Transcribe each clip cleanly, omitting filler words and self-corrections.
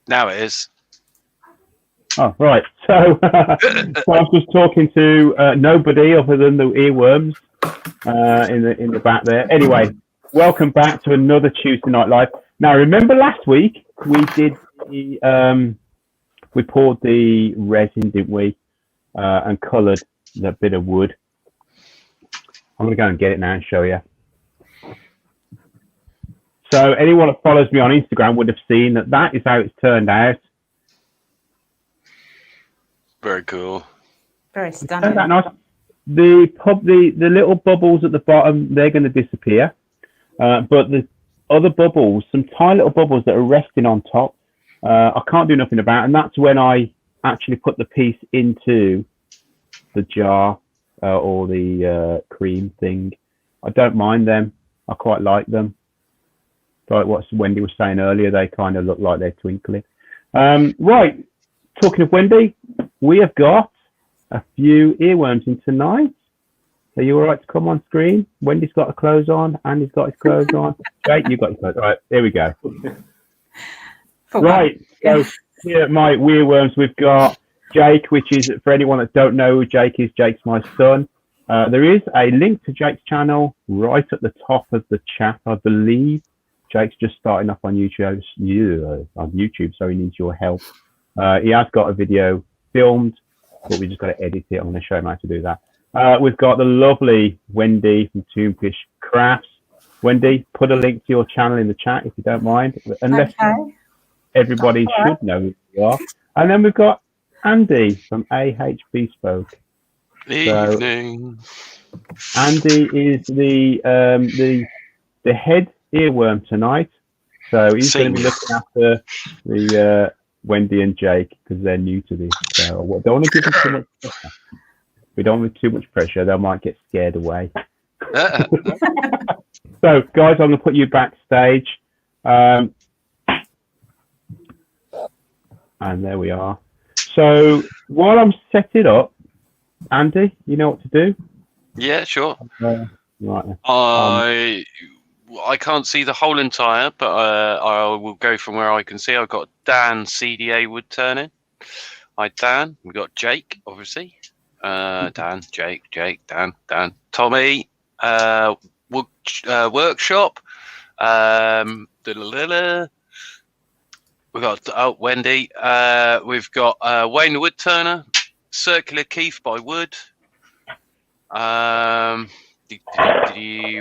Now it is. Oh, right. So, so I was just talking to nobody other than the earworms in the back there. Anyway, welcome back to another Tuesday Night Live. Now, remember last week we did we poured the resin, didn't we? And coloured that bit of wood. I'm going to go and get it now and show you. So anyone that follows me on Instagram would have seen that is how it's turned out. Very cool. Very stunning. Isn't that nice? The little bubbles at the bottom, they're going to disappear. But the other bubbles, some tiny little bubbles that are resting on top, I can't do nothing about. And that's when I actually put the piece into the jar or the cream thing. I don't mind them. I quite like them. Like what Wendy was saying earlier, they kind of look like they're twinkling. Right, talking of Wendy, we have got a few earworms in tonight. Are you all right to come on screen? Wendy's got her clothes on. Andy's got his clothes on. Jake, you've got your clothes on. All right, there we go. Right, so here at my earworms, we've got Jake, which is, for anyone that don't know who Jake is, Jake's my son. There is a link to Jake's channel right at the top of the chat, I believe. Jake's just starting off on YouTube, so he needs your help. He has got a video filmed, but we just got to edit it. I'm going to show him how to do that. We've got the lovely Wendy from Toonfish Crafts. Wendy, put a link to your channel in the chat if you don't mind, unless everybody should know who you are. And then we've got Andy from AH Bespoke. Evening. So, Andy is the head earworm tonight, so he's going to be looking after the Wendy and Jake because they're new to this. So we don't want to give them too much pressure. We don't want too much pressure; they might get scared away. So, guys, I'm going to put you backstage, and there we are. So while I'm setting up, Andy, you know what to do? Yeah, sure. Right. I can't see the whole entire, but I will go from where I can see. I've got Dan CDA wood turning. Hi Dan. We've got Jake, obviously. Dan, Jake, Dan. Tommy, wood, workshop. We've got Wendy. We've got Wayne the wood turner. Circular Keith by Wood.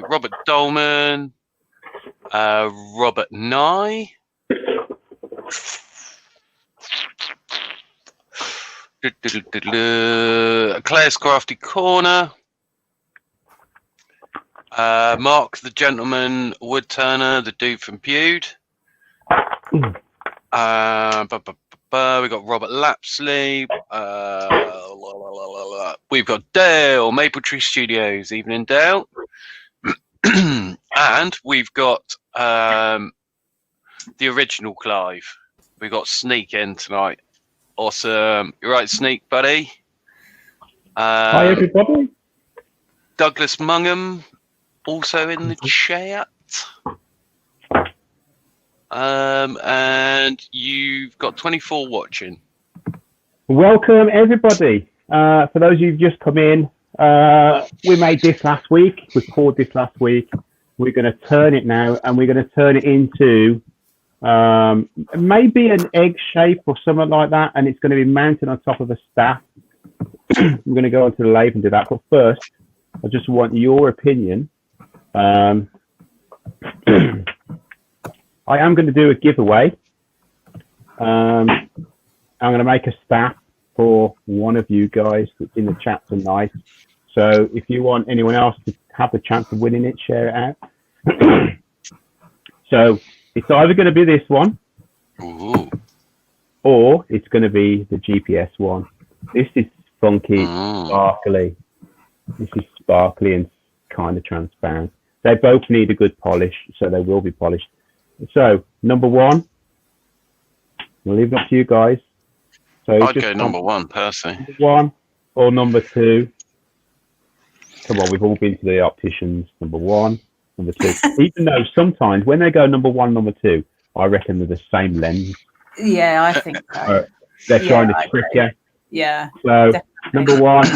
Robert Dolman, Robert Nye, Claire's Crafty Corner, Mark the Gentleman Wood Turner, the dude from Bude. We got Robert Lapsley. We've got Dale, Maple Tree Studios. Evening, Dale. And we've got the original Clive. We've got Sneak in tonight. Awesome. You're right, Sneak, buddy. Hi, everybody. Douglas Mungham, also in the chat. And you've got 24 watching. Welcome, everybody. For those of you who've just come in, we made this last week. We poured this last week. We're going to turn it now, and we're going to turn it into maybe an egg shape or something like that, and it's going to be mounted on top of a staff. I'm going to go onto the lathe and do that. But first, I just want your opinion. I am going to do a giveaway. I'm going to make a staff for one of you guys that's in the chat tonight. So if you want anyone else to have the chance of winning it, share it out. So it's either going to be this one, or it's going to be the GPS one. This is funky, sparkly. This is sparkly and kind of transparent. They both need a good polish, so they will be polished. So, number one, we'll leave it up to you guys. So I'd go number one, personally. Number one or number two? Come on, we've all been to the opticians. Number one, number two. Even though sometimes when they go number one, number two, I reckon they're the same lens. Yeah, I think so. They're Yeah, trying to I trick agree. you. Yeah. So definitely. number one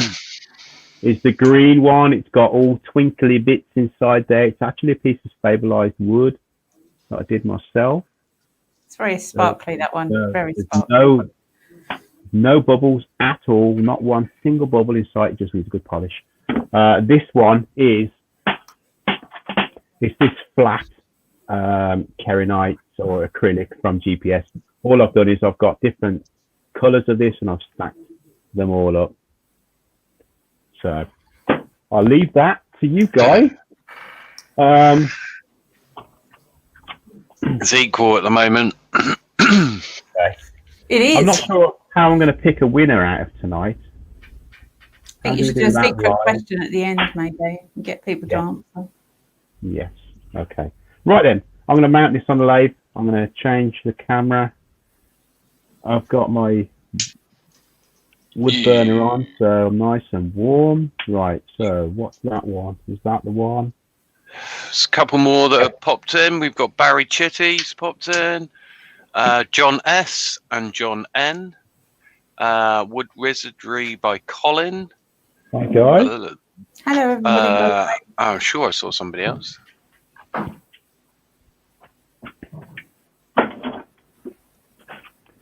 is the green one. It's got all twinkly bits inside there. It's actually a piece of stabilized wood that I did myself. It's very sparkly, that one. Very There's sparkly. no bubbles at all. Not one single bubble in sight. It just needs a good polish. This one is this flat keranite or acrylic from GPS. All I've done is I've got different colours of this and I've stacked them all up. So I'll leave that to you guys. It's equal at the moment. Okay. It is. I'm not sure how I'm going to pick a winner out of tonight. I think you should do a secret question at the end, maybe, and get people to answer. Yes. Okay. Right then, I'm going to mount this on the lathe. I'm going to change the camera. I've got my wood burner on, so I'm nice and warm. Right, so what's that one? Is that the one? There's a couple more that have popped in. We've got Barry Chitty's popped in, John S. and John N. Wood Wizardry by Colin. Hi, guys. Hello, everybody. I'm sure I saw somebody else.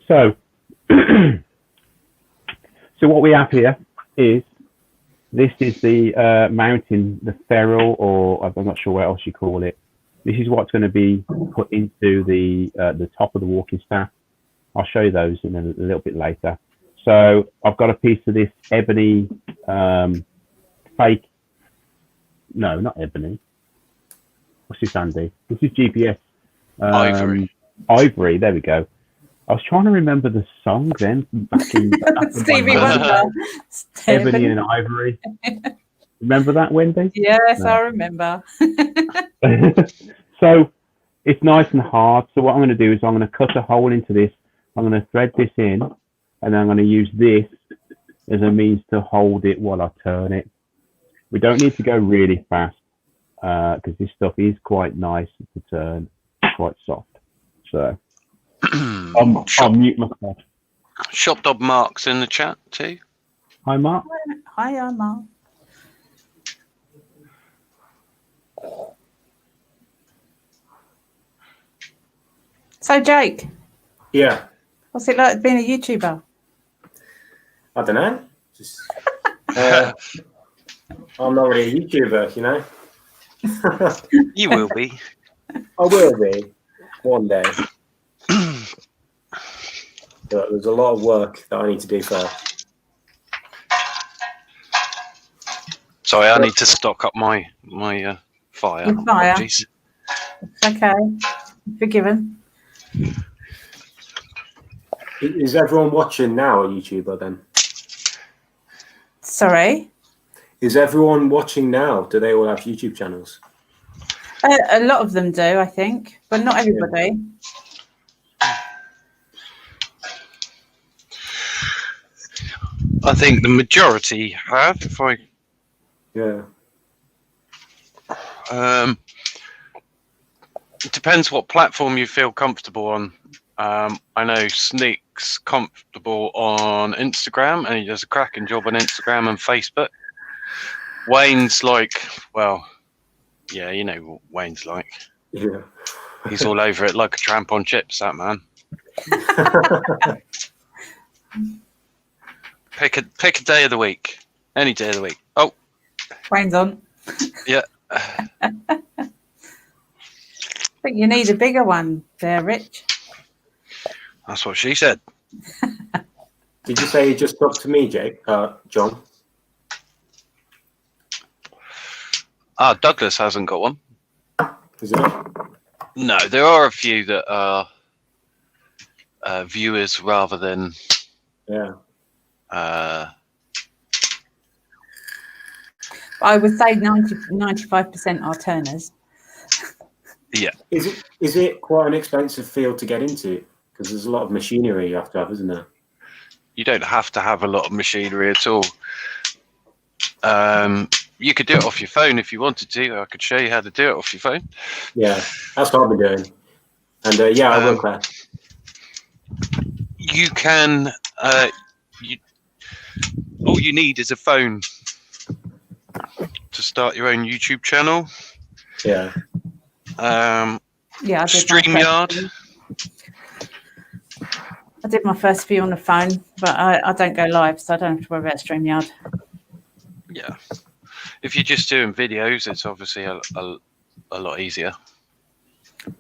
So, so what we have here is this is the mounting, the ferrule, or I'm not sure what else you call it. This is what's going to be put into the top of the walking staff. I'll show you those in a little bit later. So I've got a piece of this ebony fake. No, not ebony. What's this, Andy? This is GPS. Ivory. Ivory. There we go. I was trying to remember the song then. Back in Stevie Wonder. Ebony and Ivory. Remember that, Wendy? Yes, no. I remember. So it's nice and hard. So what I'm going to do is I'm going to cut a hole into this. I'm going to thread this in, and then I'm going to use this as a means to hold it while I turn it. We don't need to go really fast because this stuff is quite nice to turn, quite soft. So I'll mute myself. Shop Dog Mark's in the chat too. Hi, Mark. Hi, Mark. So, Jake. Yeah. What's it like being a YouTuber? I don't know. Just, I'm not really a YouTuber, you know. You will be. I will be one day. But there's a lot of work that I need to do first. Sorry, I need to stock up my fire. Your fire. Apologies. It's okay. Forgiven. Is everyone watching now a YouTuber then? Sorry? Is everyone watching now? Do they all have YouTube channels? A lot of them do, I think, but not everybody. I think the majority have. If I it depends what platform you feel comfortable on. I know Sneak's comfortable on Instagram, and he does a cracking job on Instagram and Facebook. Wayne's like, well, yeah, you know what Wayne's like. Yeah. He's all over it like a tramp on chips, that man. Pick a day of the week. Any day of the week. Oh. Wayne's on. Yeah. I think you need a bigger one there, Rich. That's what she said. Did you say you just talked to me, Jake? John? Douglas hasn't got one. Is it not? No, there are a few that are viewers rather than I would say 95% are turners. Yeah. Is it quite an expensive field to get into? Because there's a lot of machinery you have to have, isn't there? You don't have to have a lot of machinery at all. You could do it off your phone if you wanted to. I could show you how to do it off your phone. Yeah, that's what I've been doing. And I will, Claire. You can. All you need is a phone to start your own YouTube channel. Yeah. Yeah, I did StreamYard. I did my first few on the phone, but I don't go live, so I don't have to worry about StreamYard. Yeah. If you're just doing videos, it's obviously a lot easier.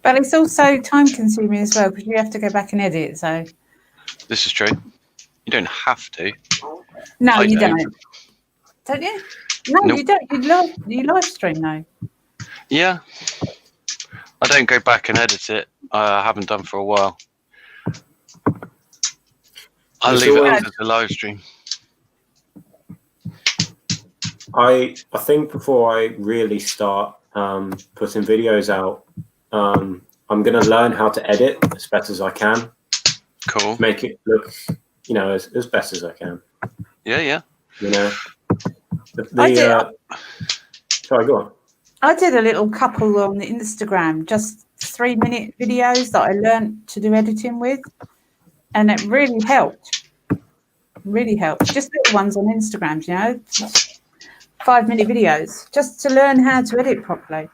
But it's also time consuming as well because you have to go back and edit. So This is true. You don't have to. no, I you don't. don't you? No, Nope. you don't. You live stream though. Yeah. I don't go back and edit it. I haven't done for a while. I'll It's leave it always- as a live stream. I think before I really start putting videos out, I'm going to learn how to edit as best as I can. Cool. Make it look, as best as I can. Yeah. Sorry, go on. I did a little couple on Instagram, just 3-minute videos that I learned to do editing with, and it really helped. Really helped. Just little ones on Instagram, 5-minute videos, just to learn how to edit properly.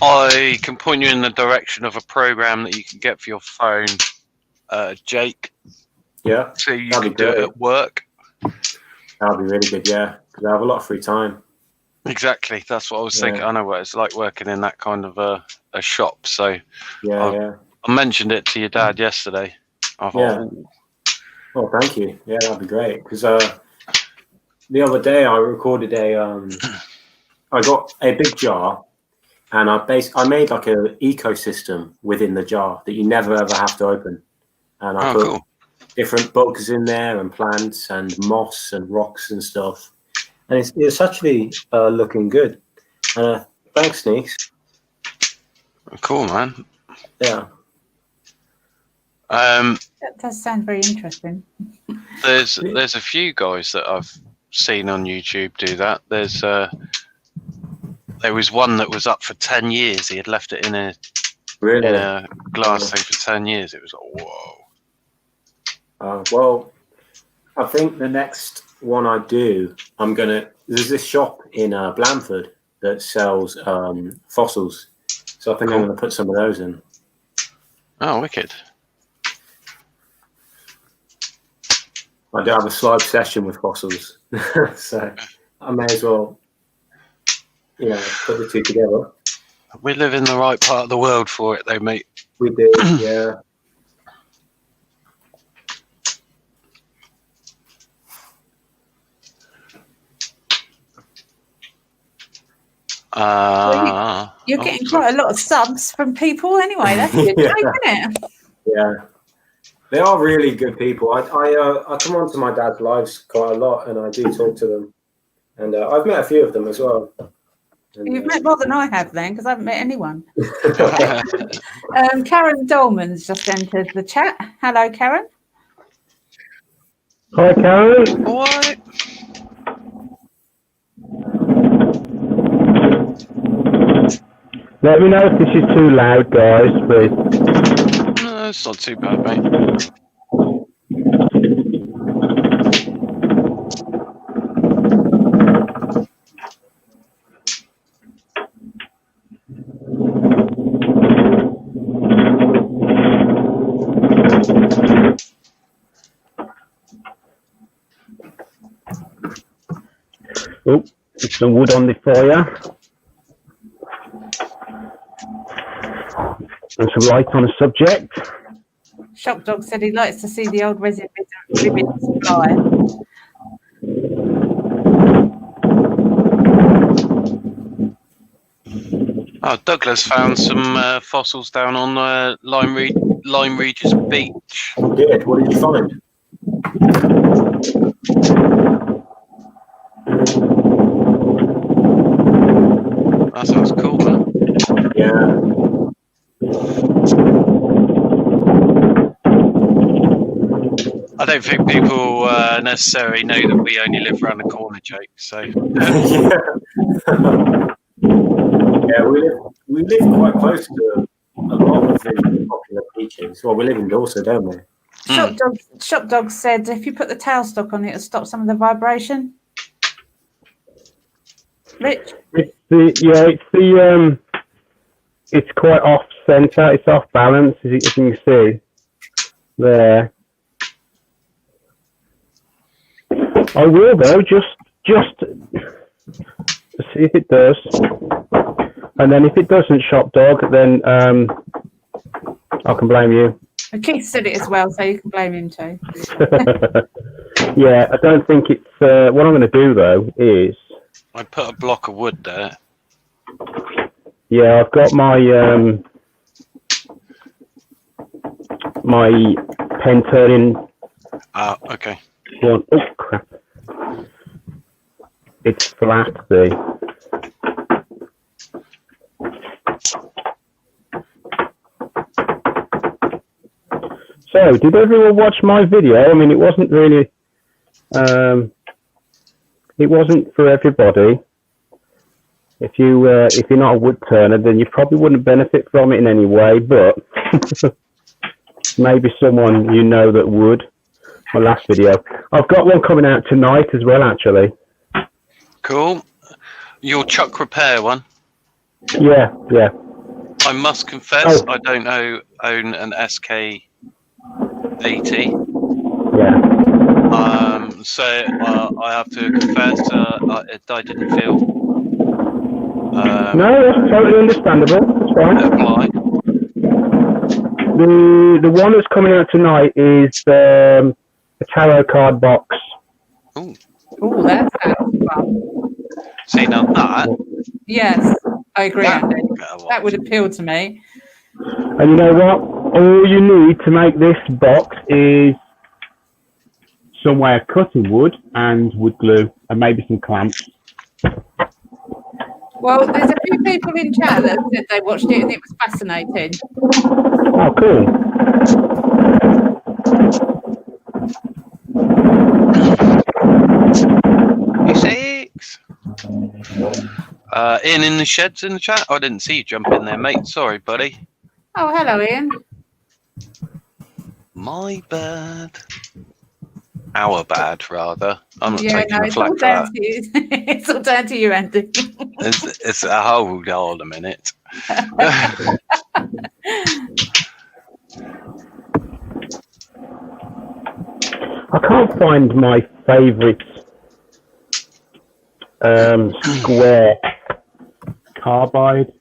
I can point you in the direction of a program that you can get for your phone, Jake. Yeah, So you that'd can be do it great. at work. That'll be really good, yeah, because I have a lot of free time. Exactly. That's what I was thinking. Yeah. I know what it's like working in that kind of a shop. So Yeah. I mentioned it to your dad yesterday. I thought, Yeah. "Ooh." Oh, thank you. Yeah, that'd be great. Because the other day I recorded I got a big jar, and I made like an ecosystem within the jar that you never ever have to open, and I Oh, put cool. different bugs in there and plants and moss and rocks and stuff, and it's actually looking good. Thanks, Sneaks. Cool, man. Yeah. That does sound very interesting. There's a few guys that I've seen on YouTube do that. There was one that was up for 10 years. He had left it in a Really. glass thing for 10 years. It was like, whoa. Well, I think the next one I do, there's this shop in Blandford that sells fossils. So I think I'm Cool. going to put some of those in. Oh, wicked. I do have a slight obsession with fossils. So I may as well, put the two together. We live in the right part of the world for it, though, mate. We do, yeah. You're getting quite a lot of subs from people anyway. That's good, Yeah. isn't it? Yeah. They are really good people. I come on to my dad's lives quite a lot, and I do talk to them. And I've met a few of them as well. And, You've met more than I have then, because I haven't met anyone. Karen Dolman's just entered the chat. Hello, Karen. Hi, Karen. What? Let me know if this is too loud, guys, please. No, it's not too bad, mate. Oh, there's some wood on the fire. And some light on the subject. Shock Dog said he likes to see the old resin ribbons fly. Oh, Douglas found some fossils down on Lyme Regis Beach. I did. What did you find? That sounds cool, man. Yeah. I don't think people necessarily know that we only live around the corner, Jake. So Yeah, we live quite close to a lot of the the beaches. Well, we live in Dorset, don't we? Shop Dog said if you put the tailstock on, it'll stop some of the vibration. Rich? It's quite off center. It's off balance, as you can see there. I will though, just see if it does, and then if it doesn't, Shop Dog, then I can blame you. Keith said it as well, so you can blame him too. Yeah, I don't think it's. What I'm going to do though is I put a block of wood there. yeah, I've got my my pen turning. Okay. One. Oh crap! It's flat. See. So, did everyone watch my video? I mean, it wasn't really. It wasn't for everybody. If you're not a wood turner, then you probably wouldn't benefit from it in any way. But maybe someone you know that would. My last video. I've got one coming out tonight as well, actually. Cool. Your chuck repair one. Yeah. I must confess, I don't own an SK80. Yeah. So I have to confess, I didn't feel. No, that's totally understandable. It's fine. Apply. The one that's coming out tonight is a tarot card box. Ooh. Oh, that sounds fun. See, now that. Yes, I agree, Andy. That That would appeal to me. And you know what? All you need to make this box is some way of cutting wood and wood glue and maybe some clamps. Well, there's a few people in chat that said they watched it and it was fascinating. Oh, cool. Six. Ian in the shed's in the chat. I didn't see you jump in there, mate. Sorry, buddy. Oh, hello, Ian. My bad. Our bad, rather. I'm not Yeah, taking no, the it's all flak for down that. to you. It's all down to you, Andy. It's a hold on a minute. I can't find my favourite square carbide.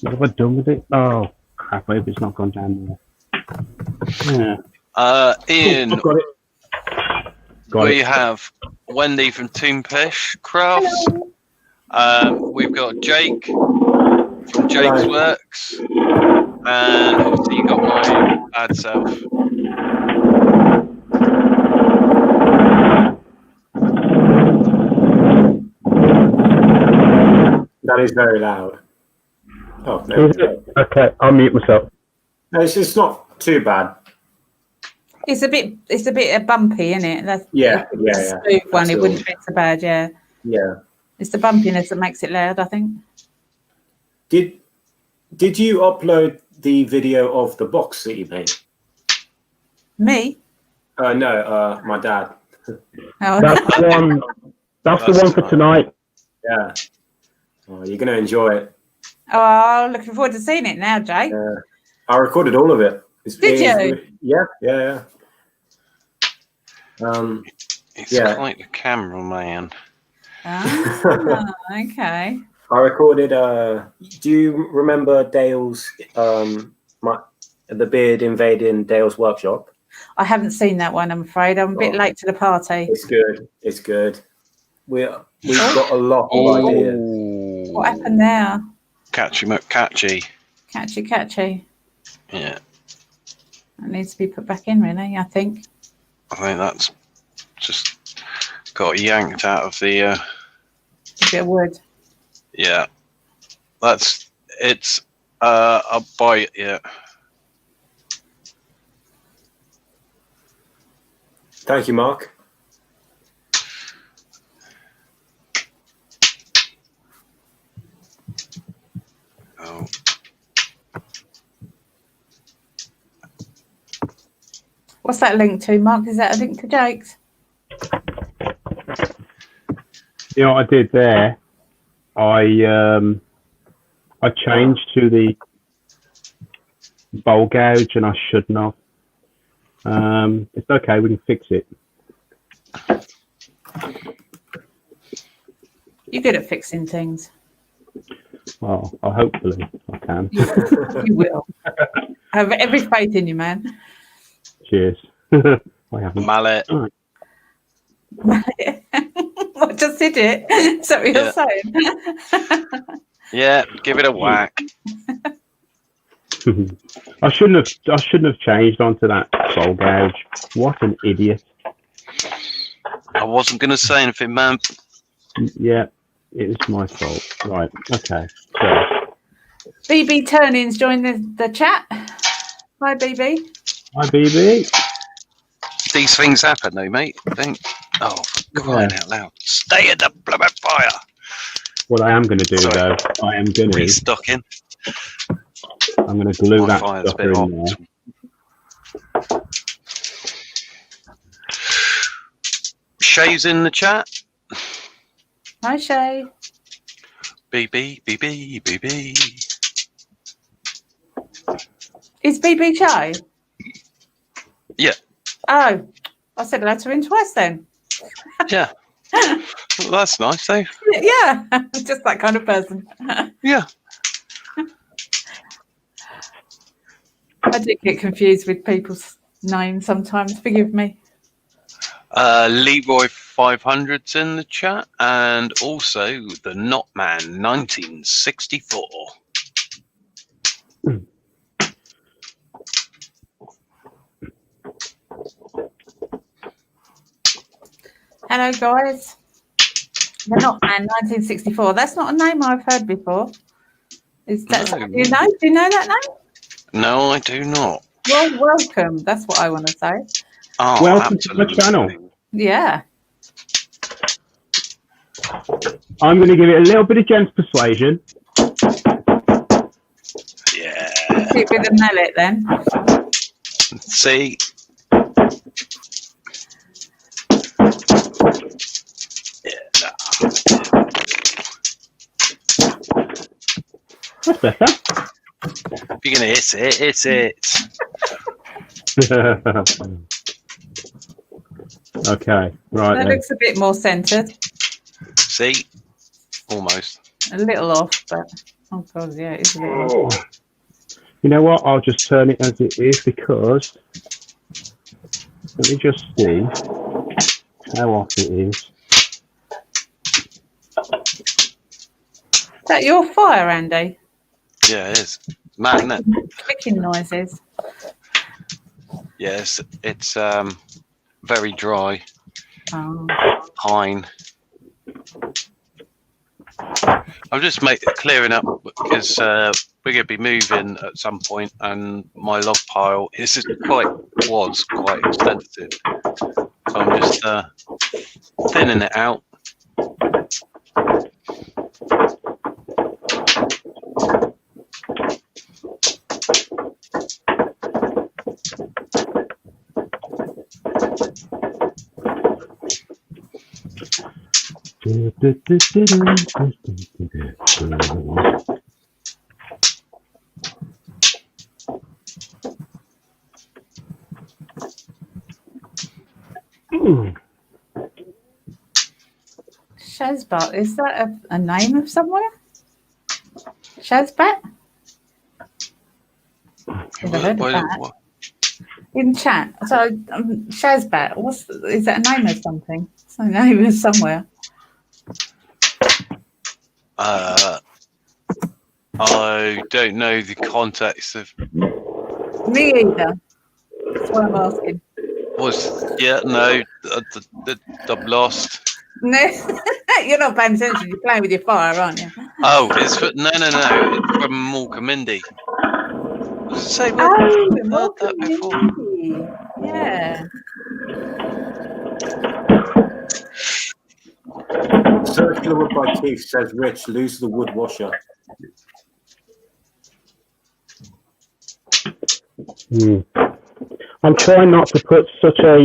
What have I done with it? Oh, crap, I hope it's not gone down there. Yeah. Ian, Got it. we have Wendy from Toonpish Crafts. We've got Jake from Jake's Works. And obviously you got my ad self. That is very loud. Oh, no. Is it? Okay, I'll mute myself. No, it's not too bad. It's a bit bumpy, isn't it? That's, Yeah, if it was a smooth one, it wouldn't be so bad, yeah. Yeah. It's the bumpiness that makes it loud, I think. Did you upload the video of the box that you made? Me? No, my dad. Oh, That's the one. That's the one for tonight. Yeah. Oh, you're gonna enjoy it. oh, looking forward to seeing it now, Jake. Yeah. I recorded all of it. Did you? Yeah. It's Yeah. quite the cameraman. Ah, okay. I recorded. Do you remember Dale's? The beard invading Dale's workshop. I haven't seen that one, I'm afraid. I'm a bit late to the party. It's good. It's good. We've got a lot of ideas. What happened there? Catchy McCatchy. Catchy. Yeah. That needs to be put back in, really, I think. I think that's just got yanked out of the A bit of wood. yeah. It's I'll buy it, yeah. Thank you, Mark. Oh. What's that link to, Mark? Is that a link to Jake's? You know what I did there? I changed to the bowl gouge and I shouldn't have. It's okay, we can fix it. You're good at fixing things. Well, hopefully I can. You will. I have every faith in you, man. Cheers. I haven't. Mallet. I just did it. Is that what you're saying? Yeah, give it a whack. I shouldn't have changed onto that bowl gouge. What an idiot. I wasn't going to say anything, man. Yeah, it was my fault. Right, okay. So, BB Turnings joined the chat. Hi, BB. hi, BB. These things happen, though, mate. Oh, for crying out loud. Stay in the blooming fire. What I am going to do, though, I am going to... Restocking. I'm going to glue My that fire's a stuff bit in hot. there. Shay's in the chat. Hi, Shay. BB, BB, BB. Is BB Shay? Yeah. Oh, I said hello to him twice then. Yeah. Well, that's nice, though. Yeah, just that kind of person. Yeah. I do get confused with people's names sometimes. Forgive me. Leroy 500's in the chat, and also the Knotman 1964. Hello, guys. The Knotman 1964. That's not a name I've heard before. Is that No. Do you know that name? No, I do not. Well, welcome. That's what I want to say. Oh, Welcome to the absolutely. channel. Yeah. I'm going to give it a little bit of gents persuasion. Yeah. Stick with the mallet then. See? That's better. If you're going to hit it, hit it. Okay, right That then. looks a bit more centered. See? Almost. A little off, but oh god, yeah, it is a little off. You know what? I'll just turn it as it is because let me just see how off it is. Is that your fire, Andy? Yeah, it is. Mad, isn't it? Clicking noises. Yes, it's very dry. Oh. Pine. I'm just clearing up because we're going to be moving at some point, and my log pile was quite extensive. So I'm just thinning it out. Shazbot, is that a name of somewhere? Shazbat? Never heard of that. In chat. So Shazbat, is that a name of something? It's a name of somewhere. I don't know the context of. Me either. That's what I'm asking. I'm lost. No, you're not paying attention. You're playing with your fire, aren't you? Oh, it's no. It's from Morkamindi. Say what? Oh, I've heard that before. Yeah. Circular wood by Keith says, Rich, lose the wood washer. I'm trying not to put such a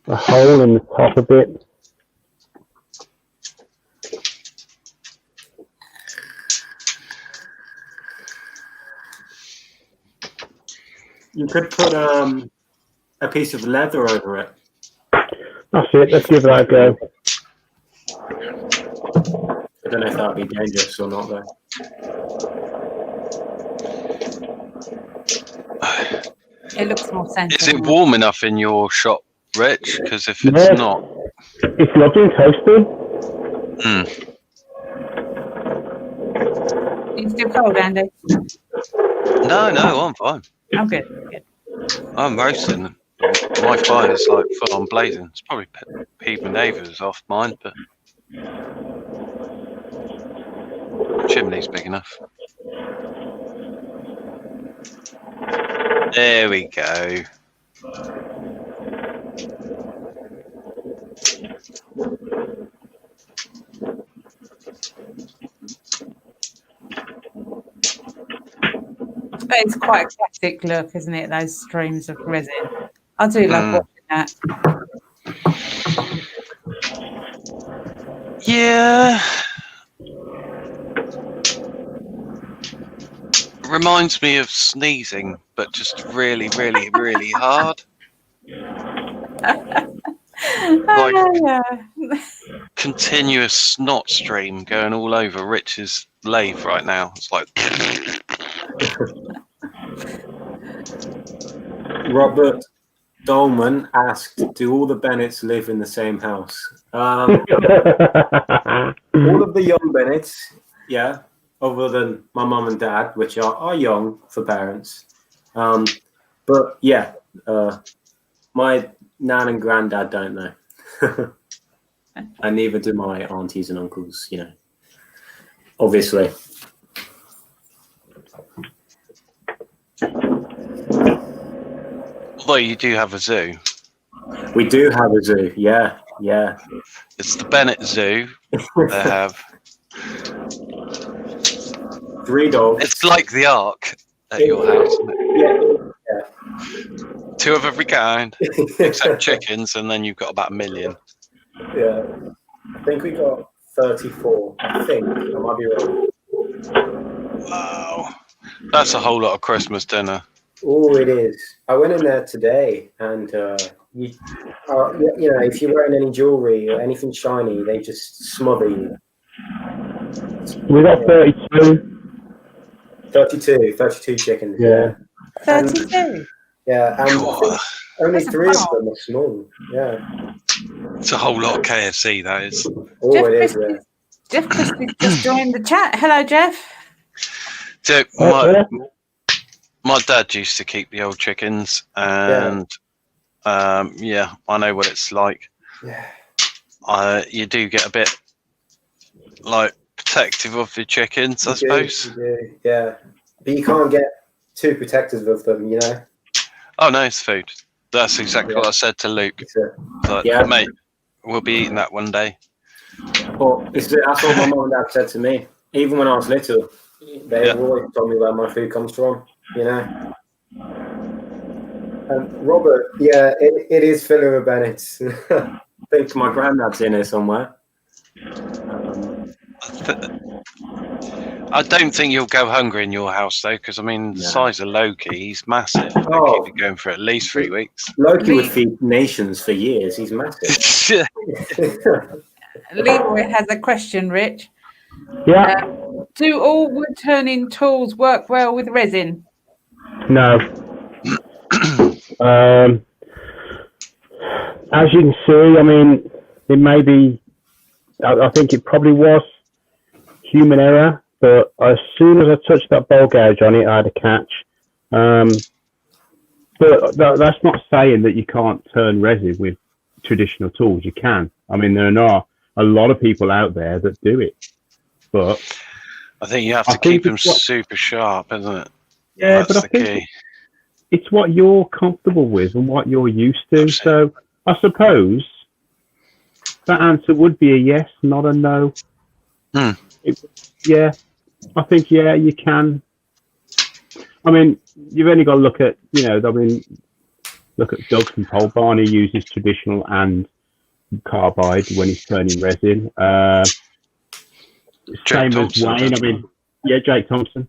hole in the top of it. You could put a piece of leather over it. That's it. Let's give that a go. I don't know if that would be dangerous or not, though. It looks more sensible. Is it warm enough in your shop, Rich? Because if it's not... It's lovely and toasty. You still cold, Andy? No, I'm fine. Oh, good. I'm roasting. My fire is like full on blazing. It's probably peeving neighbours off mine, but the chimney's big enough. There we go. But it's quite a classic look, isn't it? Those streams of resin. I do love watching that. Yeah. Reminds me of sneezing, but just really, really, really hard. Like continuous snot stream going all over Rich's lathe right now. It's like... Robert Dolman asked, do all the Bennetts live in the same house? All of the young Bennetts, yeah, other than my mum and dad, which are young for parents. But yeah, my nan and granddad don't know. And neither do my aunties and uncles, you know, obviously. Although you do have a zoo. We do have a zoo, yeah. It's the Bennett Zoo. They have 3 dogs. It's like the Ark at your house, isn't it? Yeah. 2 of every kind, except chickens, and then you've got about 1 million. Yeah. I think we got 34. I think. I might be wrong. Wow. That's a whole lot of Christmas dinner. Oh, it is. I went in there today, and you know, if you're wearing any jewelry or anything shiny, they just smother you. We got 32 chickens. Yeah. 32. Yeah, and Cool. I think only 3 of them are small. Yeah. It's a whole lot of KFC, that is. Oh, Jeff it is. Christie- Yeah. Jeff Christie just joined the chat. Hello, Jeff. So my dad used to keep the old chickens, and yeah, I know what it's like. Yeah. You do get a bit like protective of the chickens, I suppose. You do, yeah. But you can't get too protective of them, you know. Oh no, it's food. That's exactly what I said to Luke. Like, mate, we'll be eating that one day. Well, that's what my mum and dad said to me. Even when I was little, they always told me where my food comes from, you know. And Robert, yeah, it is filling with Bennett's. I think my granddad's in here somewhere. I don't think you'll go hungry in your house though, because I mean, the size of Loki, he's massive. He'll keep it going for at least 3 weeks. Loki would feed nations for years. He's massive. Leroy has a question, Rich. Yeah. Do all wood turning tools work well with resin? No. As you can see, I mean, it may be, I think it probably was human error, but as soon as I touched that bowl gouge on it, I had a catch. But that's not saying that you can't turn resin with traditional tools. You can. I mean, there are a lot of people out there that do it, but I think you have to keep them super sharp, isn't it? Yeah, that's but I think it's what you're comfortable with and what you're used to. Absolutely. So I suppose that answer would be a yes, not a no. I think, you can. I mean, you've only got to look at, look at Doug from Pole Barn, who uses traditional and carbide when he's turning resin. Same as Wayne. Jake Thompson.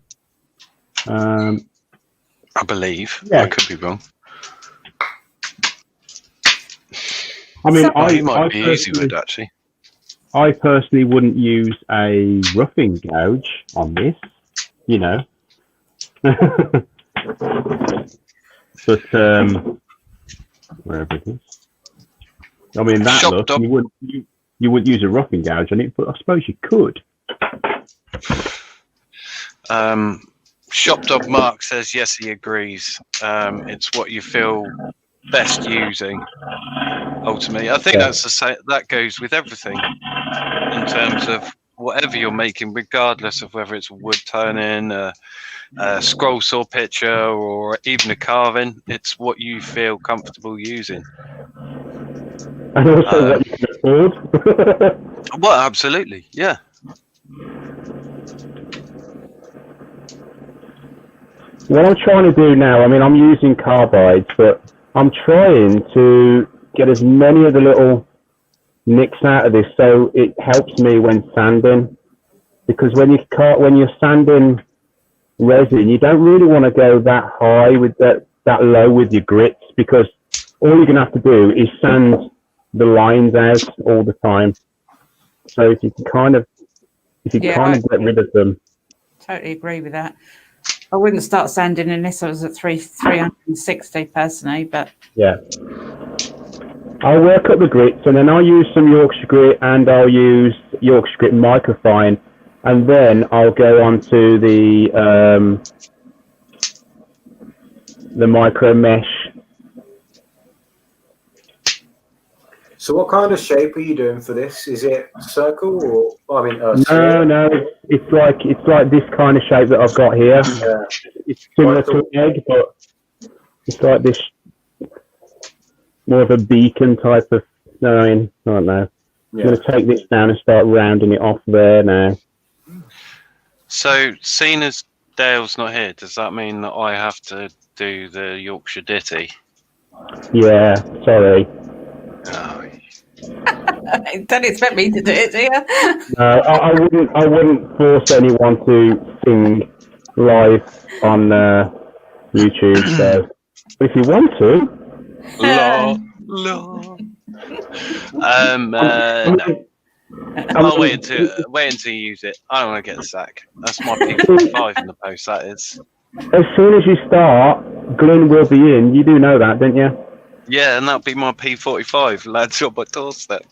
I believe. Yeah. I could be wrong. I mean, He might be easy with actually. I personally wouldn't use a roughing gouge on this, but wherever it is. I mean, that look, you wouldn't use a roughing gouge on it, but I suppose you could. Shop Dog Mark says yes, he agrees. It's what you feel best using. Ultimately, I think that's the same. That goes with everything in terms of whatever you're making, regardless of whether it's a wood turning, a scroll saw pitcher, or even a carving. It's what you feel comfortable using. And also what you can afford. Well, absolutely, yeah. What I'm trying to do now, I mean, I'm using carbides, but I'm trying to get as many of the little nicks out of this so it helps me when sanding. Because when you're sanding resin, you don't really want to go that high with that low with your grits, because all you're going to have to do is sand the lines out all the time. So if you can kind of get rid of them. Totally agree with that. I wouldn't start sanding unless I was at 360 personally, but yeah. I'll work up the grits, and then I'll use some Yorkshire grit, and I'll use Yorkshire grit microfine, and then I'll go on to the micro mesh. So what kind of shape are you doing for this? Is it circle or No, it's like this kind of shape that I've got here. Yeah. It's similar to an egg, but it's like this more of a beacon type of sign. I don't know. Yeah. I'm going to take this down and start rounding it off there now. So, seeing as Dale's not here, does that mean that I have to do the Yorkshire ditty? Yeah, sorry. Oh. Don't expect me to do it, do you? No, I wouldn't force anyone to sing live on YouTube. So, if you want to, no. I'll wait until you use it. I don't want to get the sack. That's my P45 in the post. That is. As soon as you start, Glyn will be in. You do know that, don't you? Yeah, and that'll be my P45, lads on my doorstep.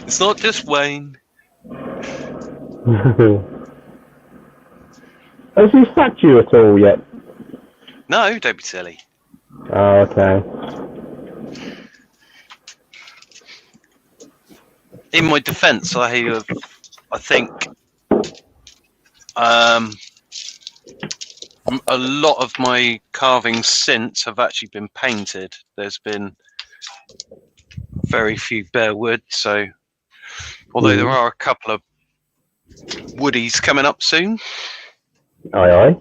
It's not just Wayne. Has he sacked you at all yet? No, don't be silly. Oh, okay. In my defence, I think a lot of my carvings since have actually been painted. There's been very few bare wood, so although there are a couple of woodies coming up soon. Aye.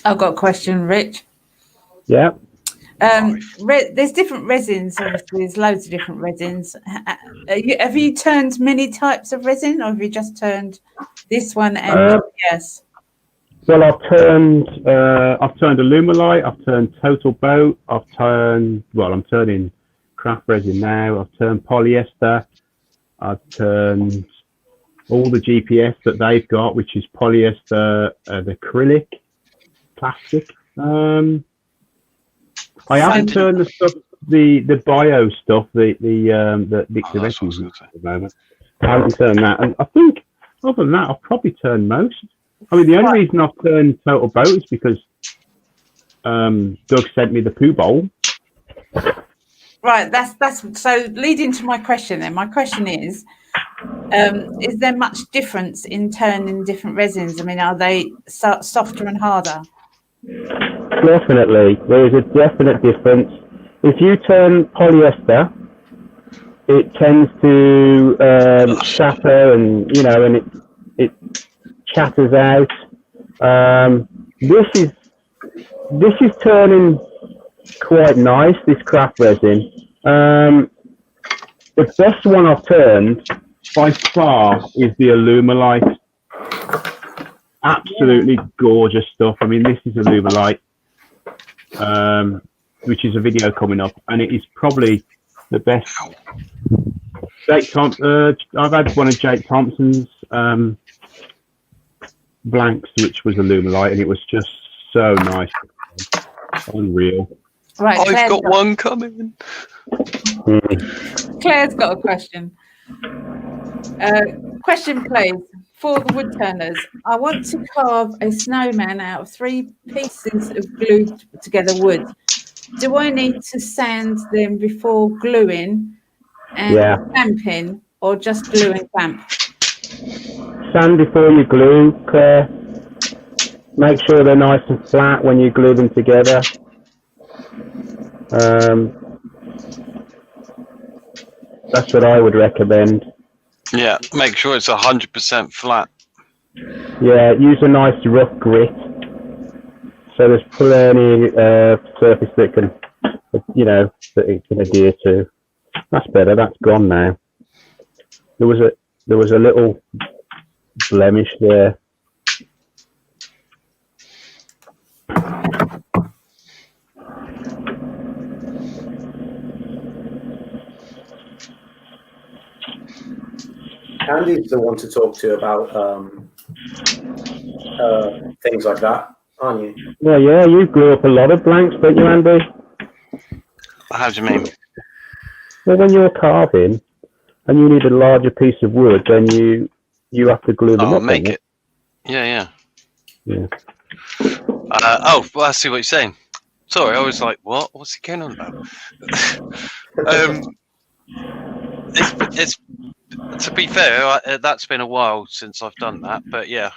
I've got a question, Rich. Yeah. There's different resins, obviously. There's loads of different resins. Have you turned many types of resin, or have you just turned this one and yes? Well, I've turned Alumilite, I've turned Total Boat, I'm turning Craft Resin now, I've turned polyester, I've turned all the GPS that they've got, which is polyester, the acrylic, plastic. I haven't turned the stuff, the bio stuff, the Dixie Resin at the moment. I haven't turned that, and I think other than that, I've probably turned most. I mean, the only reason I've turned Total Boat is because Doug sent me the poo bowl. Right, that's so leading to my question then. My question is there much difference in turning different resins? I mean, are they softer and harder? Definitely. There is a definite difference. If you turn polyester, it tends to shatter and, and it chatters out. This is turning quite nice, this craft resin. The best one I've turned by far is the Alumalite. Absolutely gorgeous stuff. I mean, this is Alumalite, which is a video coming up, and it is probably the best. I've had one of Jake Thompson's blanks, which was Alumalite, and it was just so nice. Unreal. Right, I've got one coming. Claire's got a question. Question, please, for the wood turners. I want to carve a snowman out of 3 pieces of glued together wood. Do I need to sand them before gluing and clamping, or just glue and clamp? Sand before you glue, Claire. Make sure they're nice and flat when you glue them together. That's what I would recommend. Yeah, make sure it's 100% flat. Yeah, use a nice rough grit. So there's plenty surface that can, that it can adhere to. That's better. That's gone now. There was a little blemish there. Andy's the one to talk to about things like that, aren't you? Yeah, you glue up a lot of blanks, don't you, Andy? How do you mean? Well, when you're carving and you need a larger piece of wood, then you have to glue them up. Make it. Yeah. Yeah. Well, I see what you're saying. Sorry, I was like, what? What's he going on about? It's to be fair, that's been a while since I've done that, but yeah.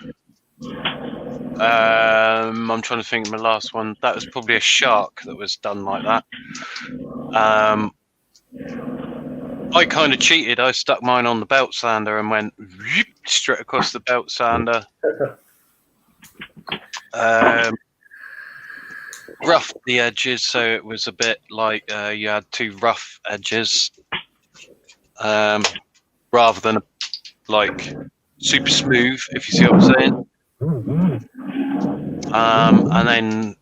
I'm trying to think of my last one. That was probably a shark that was done like that. I kind of cheated. I stuck mine on the belt sander and went straight across the belt sander. Roughed the edges, so it was a bit like you had 2 rough edges, rather than like super smooth, if you see what I'm saying. And then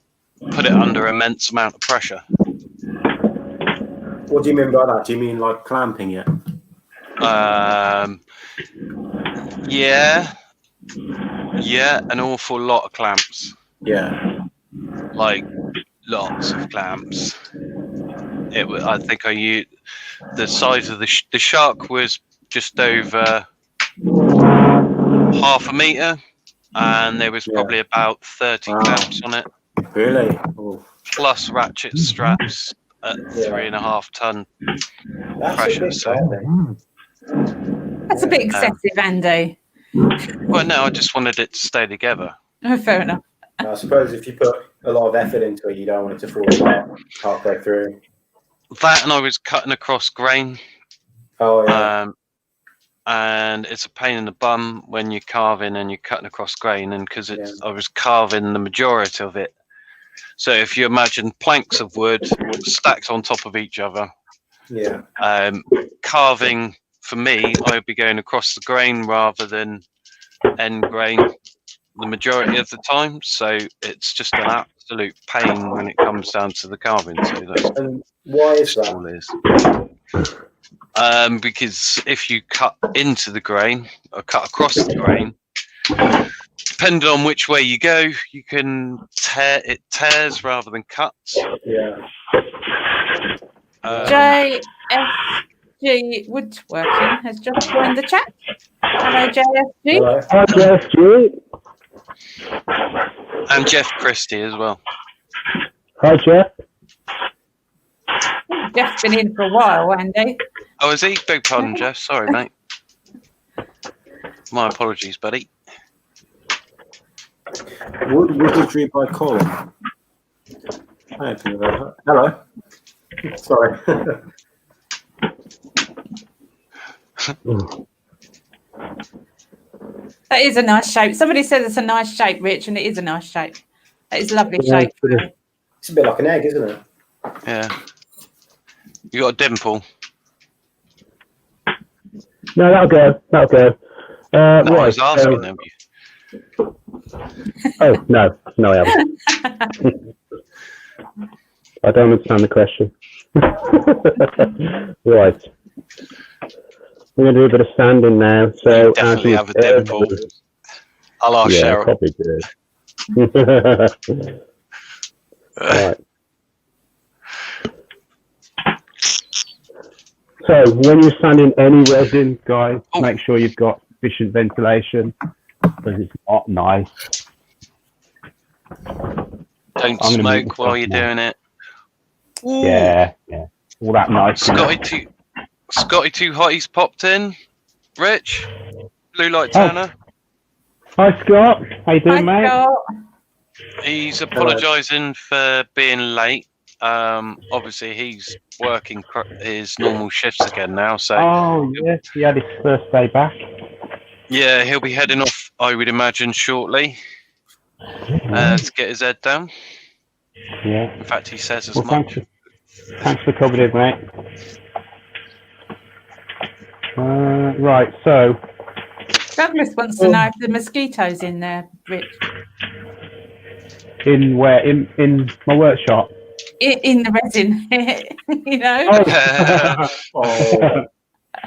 put it under immense amount of pressure. What do you mean by that? Do you mean like clamping it? Yeah, an awful lot of clamps. Yeah. Like lots of clamps. I think I used the size of the shark was just over half a meter, and there was probably about 30 clamps on it. Really? Oh. Plus ratchet straps at 3.5 ton pressure. That's a bit excessive, Andy. Well, no, I just wanted it to stay together. Oh, fair enough. I suppose if you put a lot of effort into it, you don't want it to fall apart halfway through. That, and I was cutting across grain. Oh, yeah. And it's a pain in the bum when you're carving and you're cutting across grain, and because I was carving the majority of it. So if you imagine planks of wood stacked on top of each other, carving for me, I would be going across the grain rather than end grain the majority of the time. So it's just an absolute pain when it comes down to the carving. So that's why is that? all it is. Because if you cut into the grain or cut across the grain, depending on which way you go, you can tears rather than cuts. Yeah. JFG Woodworking has just joined the chat. Hello, JFG. Hello. Hi, JFG. And Jeff Christie as well. Hi, Jeff. Jeff's been in for a while, Andy. Oh, is he? Beg pardon, Jeff. Sorry, mate. My apologies, buddy. Woodardry by Colin. Hello. Sorry. That is a nice shape. Somebody said it's a nice shape, Rich, and it is a nice shape. That is a lovely shape. It's a bit like an egg, isn't it? Yeah. You got a dimple. No, that'll go. That'll go. No, I Right. was asking them. Oh, no, I haven't. I don't understand the question. Right. We're going to do a bit of sanding now. So You definitely have a dimple. I'll ask yeah, Cheryl. probably do. Right. So when you're sanding any resin, guys, make sure you've got sufficient ventilation because it's not nice. Don't smoke while you're doing it. Ooh. Yeah, all that nice. Scotty two hotties popped in. Rich, Blue Light Tanner. Hi Scott, how you doing, mate? Scott. He's apologising for being late. Obviously he's working his normal shifts again now. So. Oh yes, he had his first day back. Yeah, he'll be heading off, I would imagine, shortly to get his head down. Yeah. In fact, he says as well, much. Thanks for coming in, mate. Right, so. Douglas wants to know if the mosquitoes in there, Rich. In where? In my workshop? In the resin, you know? Oh.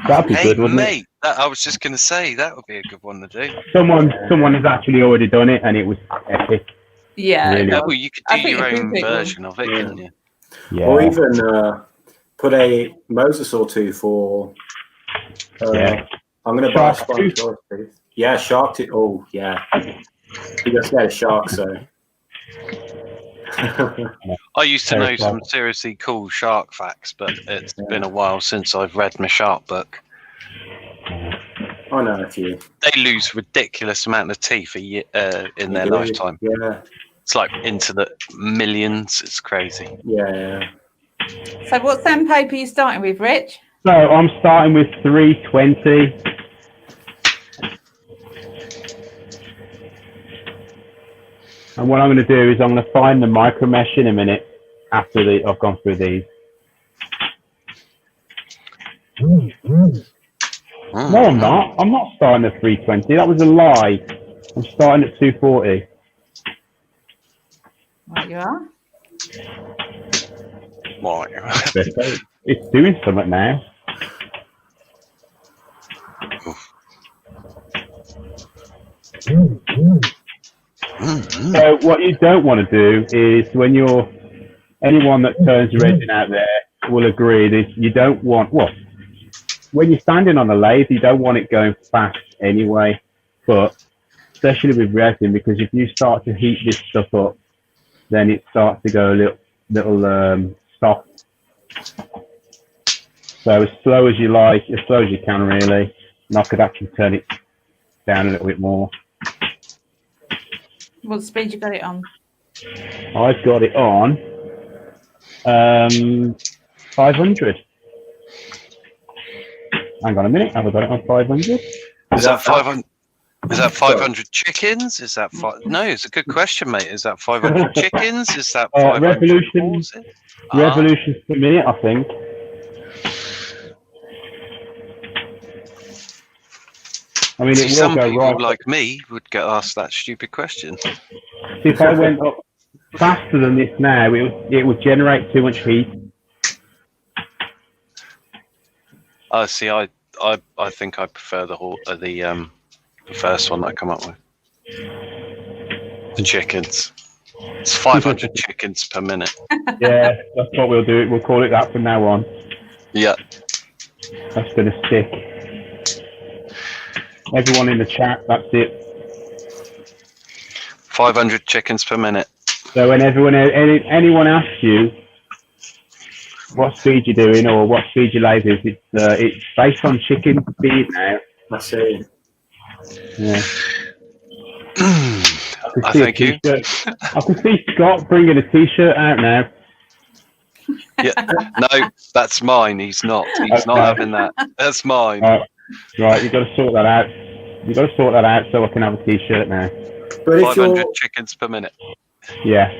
That'd be good, wouldn't it? I was just going to say, that would be a good one to do. Someone has actually already done it, and it was epic. Yeah. Really. Well, you could do your own version of it, couldn't you? Yeah. Or even put a Moses or two for... I'm going to buy a sponge tooth. Yeah, shark tooth. Oh, yeah. You got scared of sharks, so... I used to know some seriously cool shark facts, but it's been a while since I've read my shark book. I know a few. They lose ridiculous amount of teeth in their lifetime. Yeah. It's like into the millions. It's crazy. Yeah. So what sandpaper are you starting with, Rich? So I'm starting with 320. And what I'm going to do is I'm going to find the micro mesh in a minute after I've gone through these. No, I'm not. I'm not starting at 320. That was a lie. I'm starting at 240. Right, you are. It's doing something now. So what you don't want to do is anyone that turns resin out there will agree that you don't want, when you're standing on a lathe, you don't want it going fast anyway, but especially with resin, because if you start to heat this stuff up, then it starts to go a little soft. So as slow as you like, as slow as you can really, and I could actually turn it down a little bit more. What speed you got it on? I've got it on 500. Hang on a minute, have I got it on 500? Is that 500? Is that 500 chickens? Is that no? It's a good question, mate. Is that 500 chickens? Is that 500 revolutions per minute? I think. I mean, some people like me would get asked that stupid question. If I went up faster than this now, it would generate too much heat. See, I think I prefer the first one that I come up with. The chickens. It's 500 chickens per minute. Yeah, that's what we'll do. We'll call it that from now on. Yeah. That's going to stick. Everyone in the chat, that's it. 500 chickens per minute. So when anyone asks you what speed you're doing or what speed your lathe is, it's based on chicken speed now. I see. Yeah. Thank you. I can see Scott bringing a t-shirt out now. Yeah. No, that's mine. He's not. He's not having that. That's mine. Right, you've got to sort that out. You've got to sort that out so I can have a t-shirt now. But if 500 you're, chickens per minute. Yeah.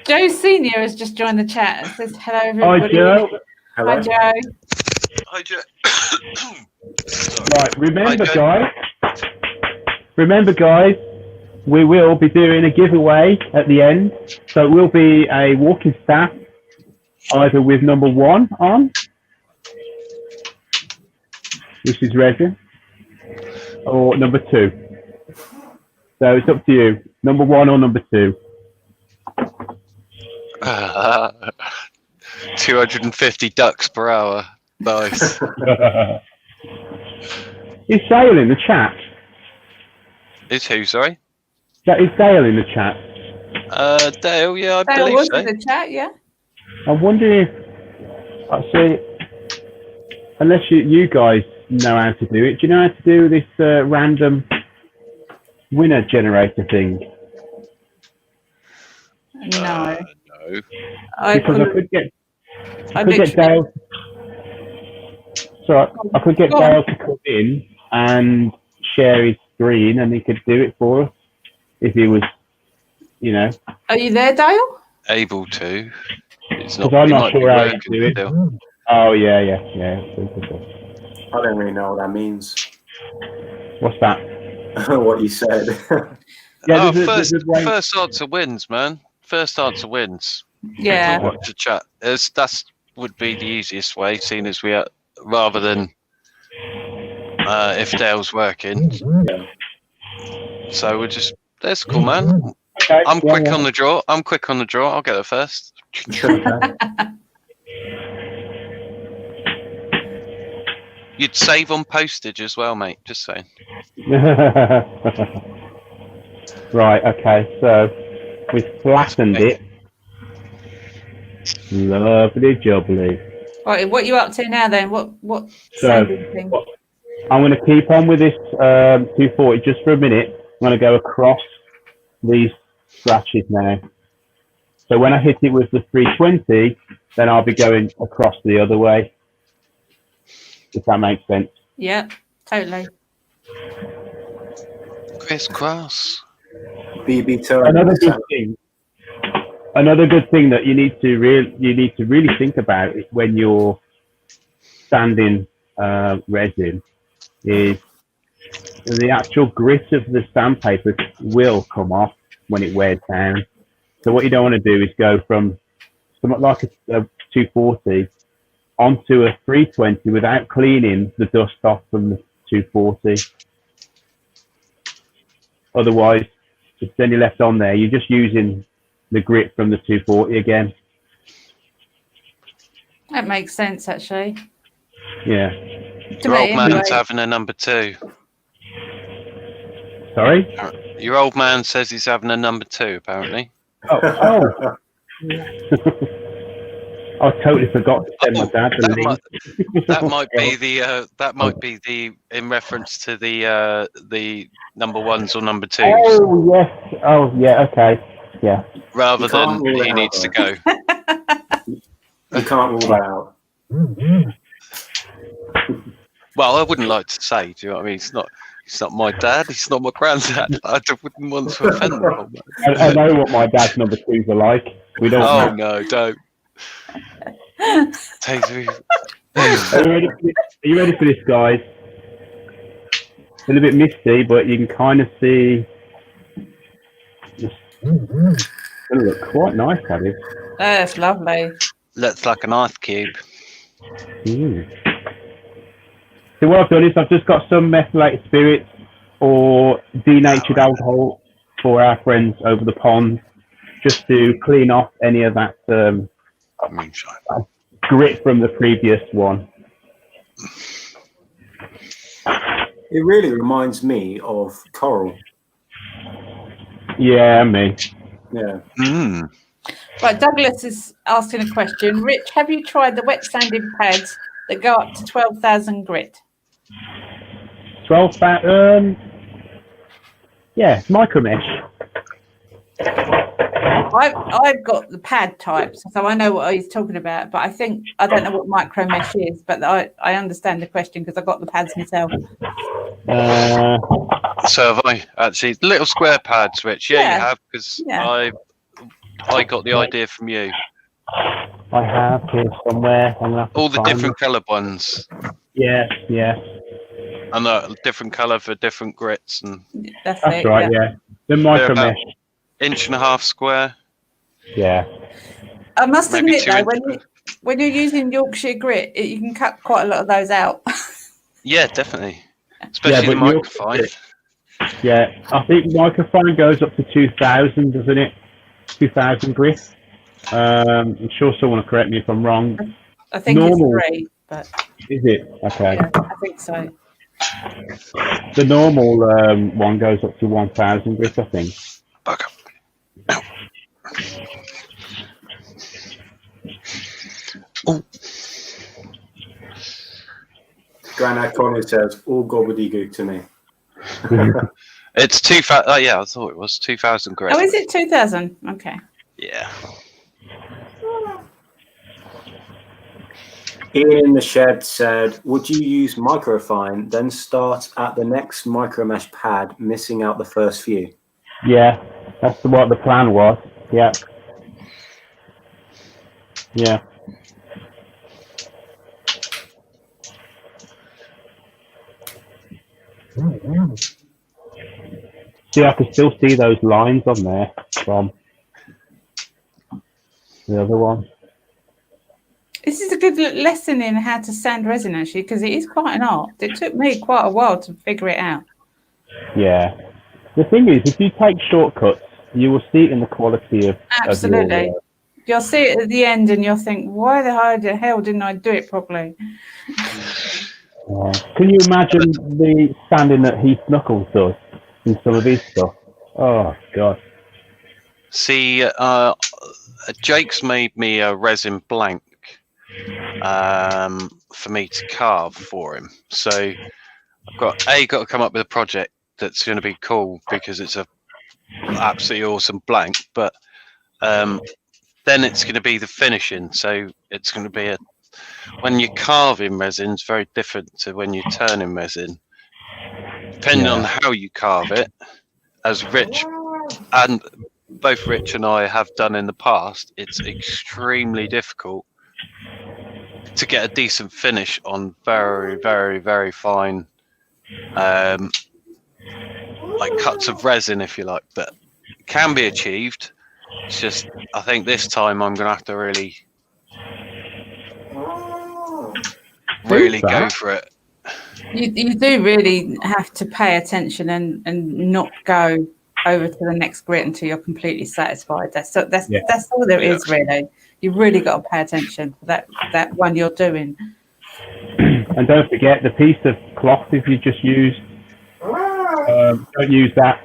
Joe Senior has just joined the chat and says hello Hi, everybody. Joe. hello. Hi Joe. Hi, Joe. Right, remember guys, we will be doing a giveaway at the end. So it will be a walking staff, either with number 1 on, which is resin, or number 2. So it's up to you, number 1 or number 2. 250 ducks per hour. Nice. Is Dale in the chat? Is who, sorry? Is Dale in the chat? Dale, yeah, I Dale believe was so. in the chat, yeah. I wonder if, I see, unless you guys know how to do it, do you know how to do this random winner generator thing? No. No. Because I could get literally- Dale. Sorry, I could get Go on. Dale to come in and share his screen, and he could do it for us if he was, Are you there, Dale? Able to. It's not. Because I'm he not might be sure how to working do it. still. Oh yeah. I don't really know what that means. What's that? What you said. Yeah, Oh, there's a way- first answer wins, man. First answer wins. Yeah. What to chat? That's would be the easiest way, seeing as we are, rather than if Dale's working. Yeah. So we're just. That's cool, man. Okay, I'm yeah, quick yeah. on the draw. I'll get it first. You'd save on postage as well, mate. Just saying. Right, okay, so we've flattened it. Lovely jubbly. Right, what are you up to now then? What So, sanding thing? I'm going to keep on with this 240 just for a minute. I'm going to go across these scratches now. So when I hit it with the 320, then I'll be going across the other way. If that makes sense. Yeah, totally. Crisscross. BB turn. Another good thing that you need to really think about is when you're sanding resin is the actual grit of the sandpaper will come off when it wears down. So what you don't want to do is go from something like a 240 onto a 320 without cleaning the dust off from the 240. Otherwise, if then you're left on there, you're just using the grit from the 240 again. That makes sense, actually. Yeah. To Your me, old anyway. man's having a number 2. Sorry? Your old man says he's having a number 2, apparently. Oh. I totally forgot to send my dad the link. That might be the in reference to the number 1s or number 2s, Oh, yes. Oh, yeah, okay. Yeah. rather You can't than rule it he out, needs to though. go. You can't rule that out. Well, I wouldn't like to say. Do you know what I mean? It's not my dad. He's not my granddad. I wouldn't want to offend the old man. I know what my dad's number 2s are like. We don't Oh know. no, don't. Takes me. Are you ready for this, guys? It's a little bit misty, but you can kind of see. It's going to look quite nice, Abby. That's lovely. Looks like an ice cube. So what I've done is I've just got some methylated spirits or denatured alcohol for our friends over the pond, just to clean off any of that Moonshine. grit from the previous one. It really reminds me of coral. Yeah, me. Yeah. Mm. Right, Douglas is asking a question. Rich, have you tried the wet sanding pads that go up to 12,000 grit? 12,000. Yeah, micro mesh. I've got the pad types, so I know what he's talking about. But I don't know what micro mesh is, but I understand the question because I got the pads myself. So have I actually little square pads, Rich? Yeah, you have, because I got the idea from you. I have here somewhere. All the different coloured ones. Yeah. And a different colour for different grits, and That's right. Yeah. The micro mesh. 1.5 inch square. Yeah. I must Maybe admit though, when you're using Yorkshire grit, you can cut quite a lot of those out. Yeah, definitely. Especially the microfine. Yeah, I think microfine goes up to 2,000, doesn't it? 2,000 grit. I'm sure someone will correct me if I'm wrong. I think it's 3, but is it? Okay. Yeah, I think so. The normal one goes up to 1,000 grit, I think. Back up. Oh. Granite Colin says all gobbledygook to me. It's 2,000. Oh yeah, I thought it was 2,000 grit. Oh, is it 2,000? Okay. Yeah. Ian in the shed said, would you use microfine, then start at the next micromesh pad, missing out the first few? Yeah, that's what the plan was. Yeah. Yeah. See, I can still see those lines on there from the other one. This is a good lesson in how to sand resin, actually, because it is quite an art. It took me quite a while to figure it out. Yeah. The thing is, if you take shortcuts, you will see it in the quality of Absolutely. Of you'll see it at the end and you'll think, why the hell didn't I do it properly? Can you imagine the sanding that Heath Knuckles does in some of his stuff? Oh, God. See, Jake's made me a resin blank for me to carve for him. So I've got to come up with a project that's going to be cool because it's a absolutely awesome blank, but then it's going to be the finishing. So it's going to be when you carve in resin, it's very different to when you turn in resin. Depending on how you carve it, as Rich and both Rich and I have done in the past, it's extremely difficult to get a decent finish on very, very, very fine, like cuts of resin, if you like. But it can be achieved. It's just, I think this time I'm going to have to really go for it. You do really have to pay attention and not go over to the next grit until you're completely satisfied. That's all there is, really. You've really got to pay attention to that one you're doing. And don't forget the piece of cloth if you just used. Don't use that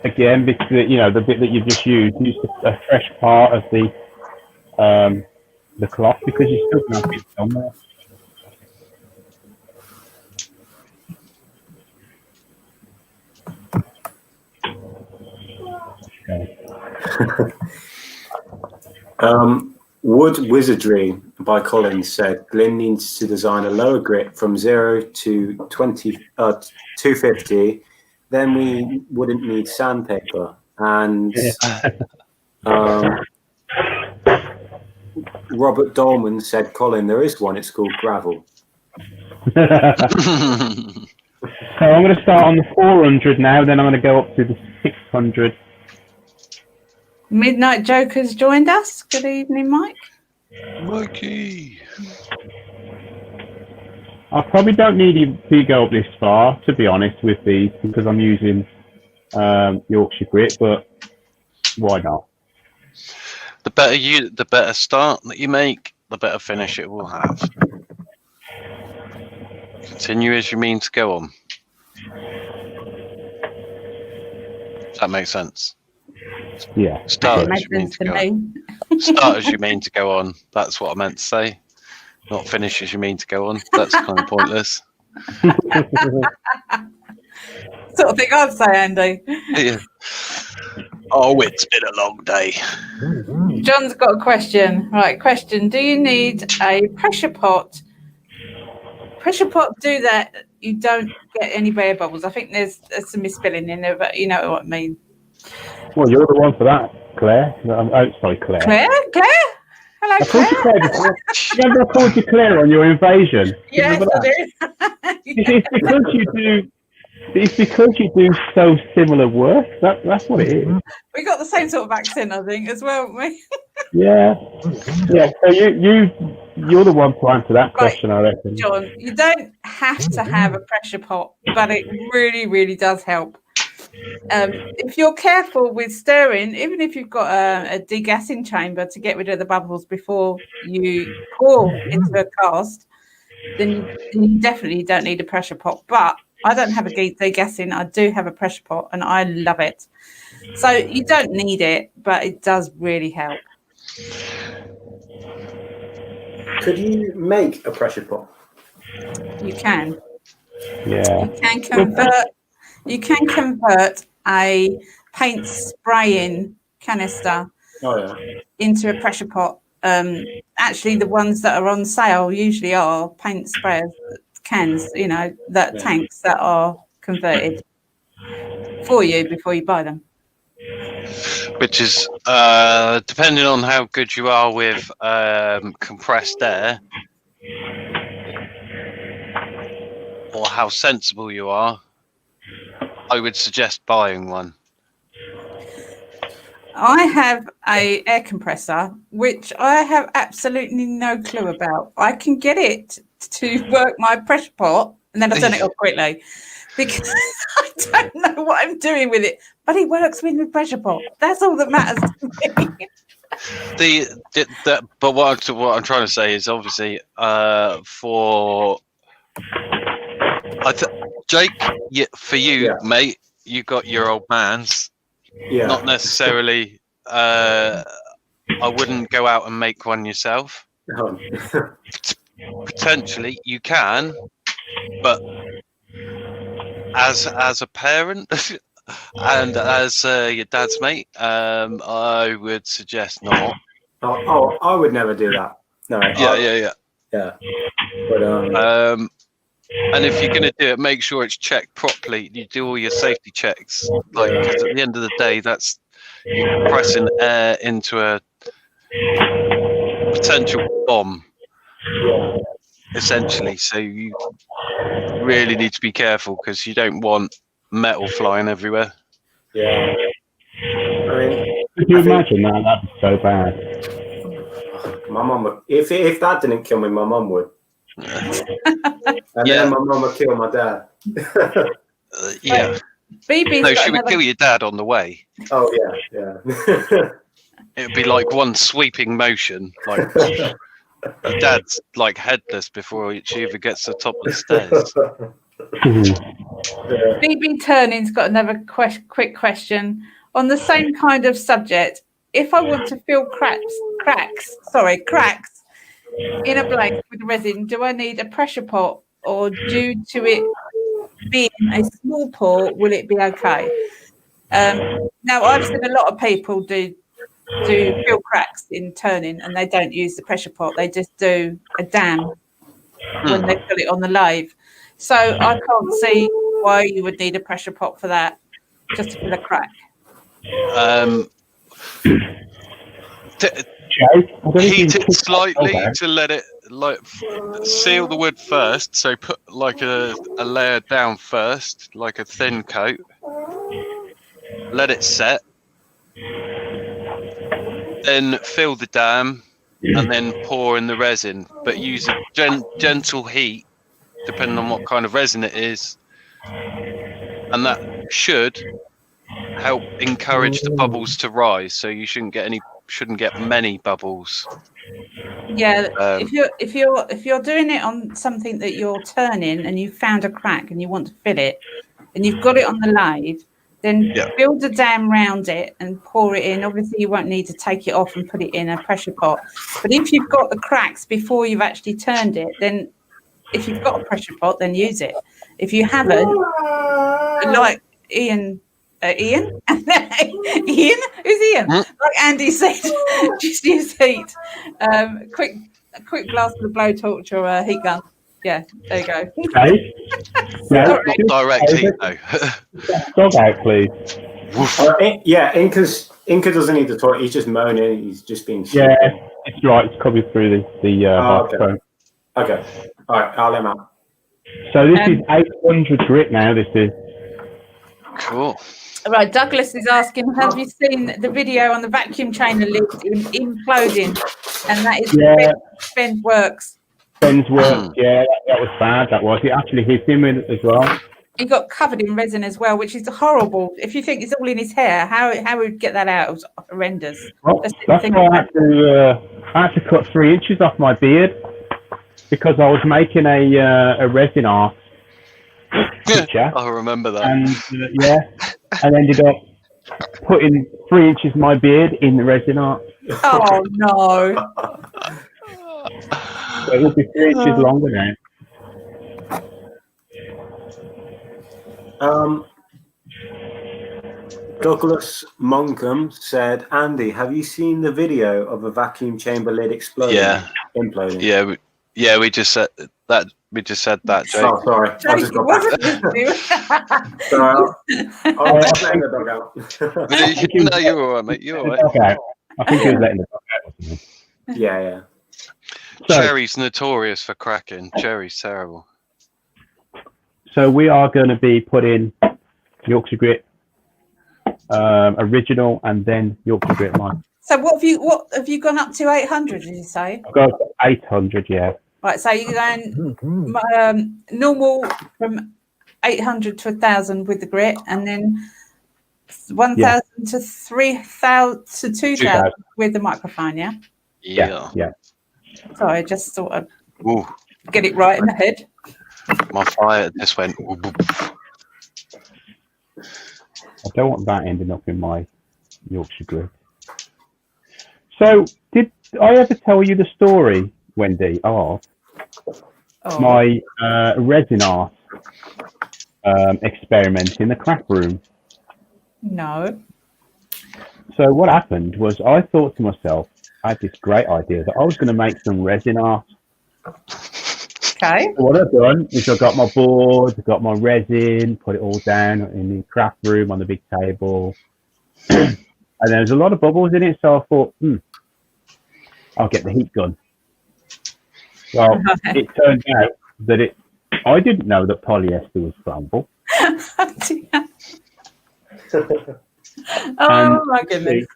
again because the bit that you've just used. Use a fresh part of the cloth because you're still going to have bits on there. Wood Wizardry by Collins said Glyn needs to design a lower grit from 0 to 250. Then we wouldn't need sandpaper. And Robert Dolman said, Colin, there is one. It's called gravel. So I'm going to start on the 400 now. Then I'm going to go up to the 600. Midnight Joker's joined us. Good evening, Mike. Mikey. I probably don't need to go up this far, to be honest, with these because I'm using Yorkshire grit. But why not? The better start that you make, the better finish it will have. Continue as you mean to go on. Does that make sense? Yeah. Start as you mean to go on. Start as you mean to go on. That's what I meant to say. Not finish as you mean to go on. That's kind of pointless. Sort of thing I'd say, Andy. Yeah. Oh, it's been a long day. John's got a question. Right, question. Do you need a pressure pot? Pressure pot do that. You don't get any bare bubbles. I think there's some misspelling in there, but you know what I mean. Well, you're the one for that, Claire. Oh, sorry, Claire. Claire? Hello, I called you Claire. Claire before. Remember I called you Claire on your invasion? Yes, Remember I that? do. It's because you do. It's because you do so similar work. That's what it is. We got the same sort of accent, I think, as well, haven't we? Yeah. So you're the one to answer that question, I reckon. John, you don't have to have a pressure pot, but it really, really does help. If you're careful with stirring, even if you've got a degassing chamber to get rid of the bubbles before you pour into a cast, then you definitely don't need a pressure pot. But I don't have a degassing. I do have a pressure pot, and I love it. So you don't need it, but it does really help. Could you make a pressure pot? You can. Yeah. You can convert a paint spraying canister into a pressure pot. Actually, the ones that are on sale usually are paint sprayers cans, tanks that are converted for you before you buy them. Which is depending on how good you are with compressed air, or how sensible you are, I would suggest buying one. I have a air compressor, which I have absolutely no clue about. I can get it to work my pressure pot, and then I turn it off quickly because I don't know what I'm doing with it. But it works with the pressure pot. That's all that matters to me. But what I'm trying to say is obviously Jake, for you, mate, you got your old man's. Yeah. Not necessarily. I wouldn't go out and make one yourself. No. Potentially, you can, but as a parent and as your dad's mate, I would suggest not. Oh, I would never do that. No. Yeah. But and if you're going to do it, make sure it's checked properly. You do all your safety checks. Like, 'cause at the end of the day, that's you're pressing air into a potential bomb, essentially. So you really need to be careful because you don't want metal flying everywhere. Yeah. I mean, could you imagine that? That'd be so bad. My mum would. If that didn't kill me, my mum would. And then my mum would kill my dad. Yeah. No, she would kill your dad on the way. Oh yeah. It would be like one sweeping motion. Like your dad's like headless before she even gets to the top of the stairs. BB Turning's got another quick question on the same kind of subject. If I want to fill cracks in a blank with resin, do I need a pressure pot, or due to it being a small pour, will it be okay? Now, I've seen a lot of people do fill cracks in turning, and they don't use the pressure pot. They just do a dam when they fill it on the lathe. So I can't see why you would need a pressure pot for that, just to fill a crack. Heat it slightly to let it seal the wood first. So put like a layer down first, like a thin coat. Let it set. Then fill the dam and then pour in the resin. But use a gentle heat, depending on what kind of resin it is. And that should help encourage the bubbles to rise. So you shouldn't get many bubbles. Yeah, if you're doing it on something that you're turning and you've found a crack and you want to fill it and you've got it on the lathe, then build a dam round it and pour it in. Obviously, you won't need to take it off and put it in a pressure pot. But if you've got the cracks before you've actually turned it, then if you've got a pressure pot, then use it. If you haven't, like Ian Ian. Ian? Who's Ian? Like Andy said, just use heat. A quick blast with a blowtorch or a heat gun. Yeah, there you go. Okay. Yeah, Not direct heat though. dog out, please. Inca doesn't need to talk. He's just moaning. He's just being stupid. Yeah, it's right. It's coming through the microphone. Okay. All right. I'll let him out. So this is 800 grit now. This is Cool. Right, Douglas is asking, have you seen the video on the vacuum chamber lid imploding? And that is Ben works. Ben's work. Yeah, that was bad. That was. It actually hit him as well. He got covered in resin as well, which is horrible. If you think it's all in his hair, how would we get that out? It was horrendous. Well, that's why I had to cut 3 inches off my beard because I was making a resin art picture. I remember that. And ended up putting 3 inches of my beard in the resin art. Oh no! So it will be 3 inches longer now. Douglas Monkham said, "Andy, have you seen the video of a vacuum chamber lid exploding? Imploding." We just said that. We just said that, Jake. Oh, sorry. I just got back. I'll let the dog out. No, you're all right, mate. You're all right. Okay. I think he was letting the dog out, wasn't he? Yeah. So, Cherry's notorious for cracking. Cherry's terrible. So we are going to be putting Yorkshire Grit original and then Yorkshire Grit line. So what have you gone up to 800? Did you say? I've got 800, yeah. Right. So you're going normal from 800 to 1,000 with the grit, and then 1,000 to 3,000 to 2,000 with the microphone. Yeah. Yeah. Sorry, I just thought I'd get it right in the head. My fire just went. I don't want that ending up in my Yorkshire Grit. So, did I ever tell you the story, Wendy, of my resin art experiment in the craft room? No. So what happened was I thought to myself, I had this great idea that I was going to make some resin art. Okay. So what I've done is I've got my board, I've got my resin, put it all down in the craft room on the big table. And there's a lot of bubbles in it, so I thought, I'll get the heat gun. Well, it turned out that I didn't know that polyester was flammable. Oh my goodness.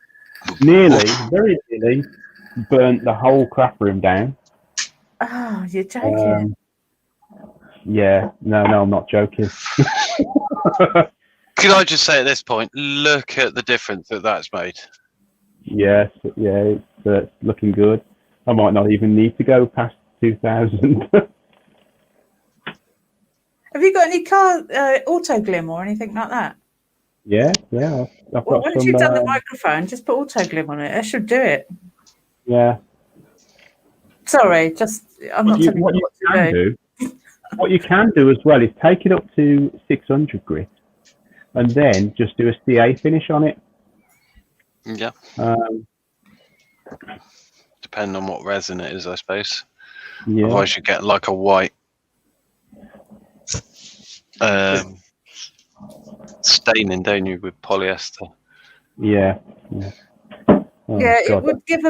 Very nearly burnt the whole craft room down. Oh, you're joking. No, I'm not joking. Could I just say at this point, look at the difference that's made. Yes, it's looking good. I might not even need to go past 2,000. Have you got any car auto glim or anything like that? Yeah. I've got once you've done the microphone, just put auto glim on it. That should do it. Yeah. Sorry, I'm not telling you what to do. What you can do as well is take it up to 600 grit and then just do a CA finish on it. Yeah. Depending on what resin it is, I suppose. Yeah. Otherwise, you get like a white staining, don't you, with polyester? Yeah. Oh, yeah, God. it would give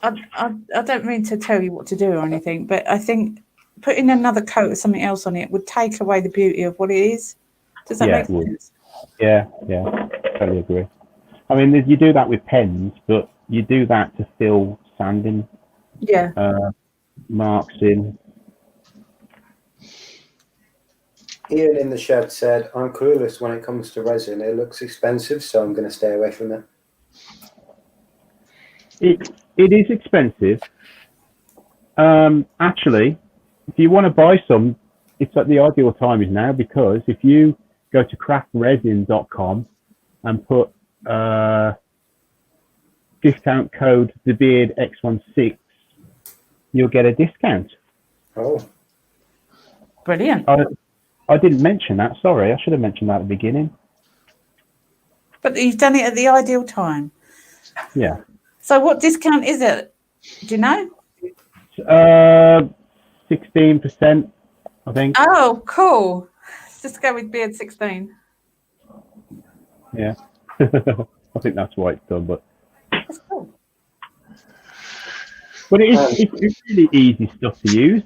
I don't mean to tell you what to do or anything, but I think putting another coat of something else on it would take away the beauty of what it is. Does that make sense? Yeah, totally agree. I mean, you do that with pens, but you do that to fill sanding marks in. Ian in the shed said, "I'm clueless when it comes to resin. It looks expensive, so I'm going to stay away from it." It is expensive. Actually, if you want to buy some, it's at the ideal time is now, because if you go to craftresin.com and put discount code TheBeardX16, you'll get a discount. Oh, brilliant! I didn't mention that. Sorry, I should have mentioned that at the beginning. But you've done it at the ideal time. Yeah. So what discount is it? Do you know? 16%, I think. Oh, cool. Let's just go with beard 16. Yeah. I think that's why it's done, but That's cool. it's really easy stuff to use.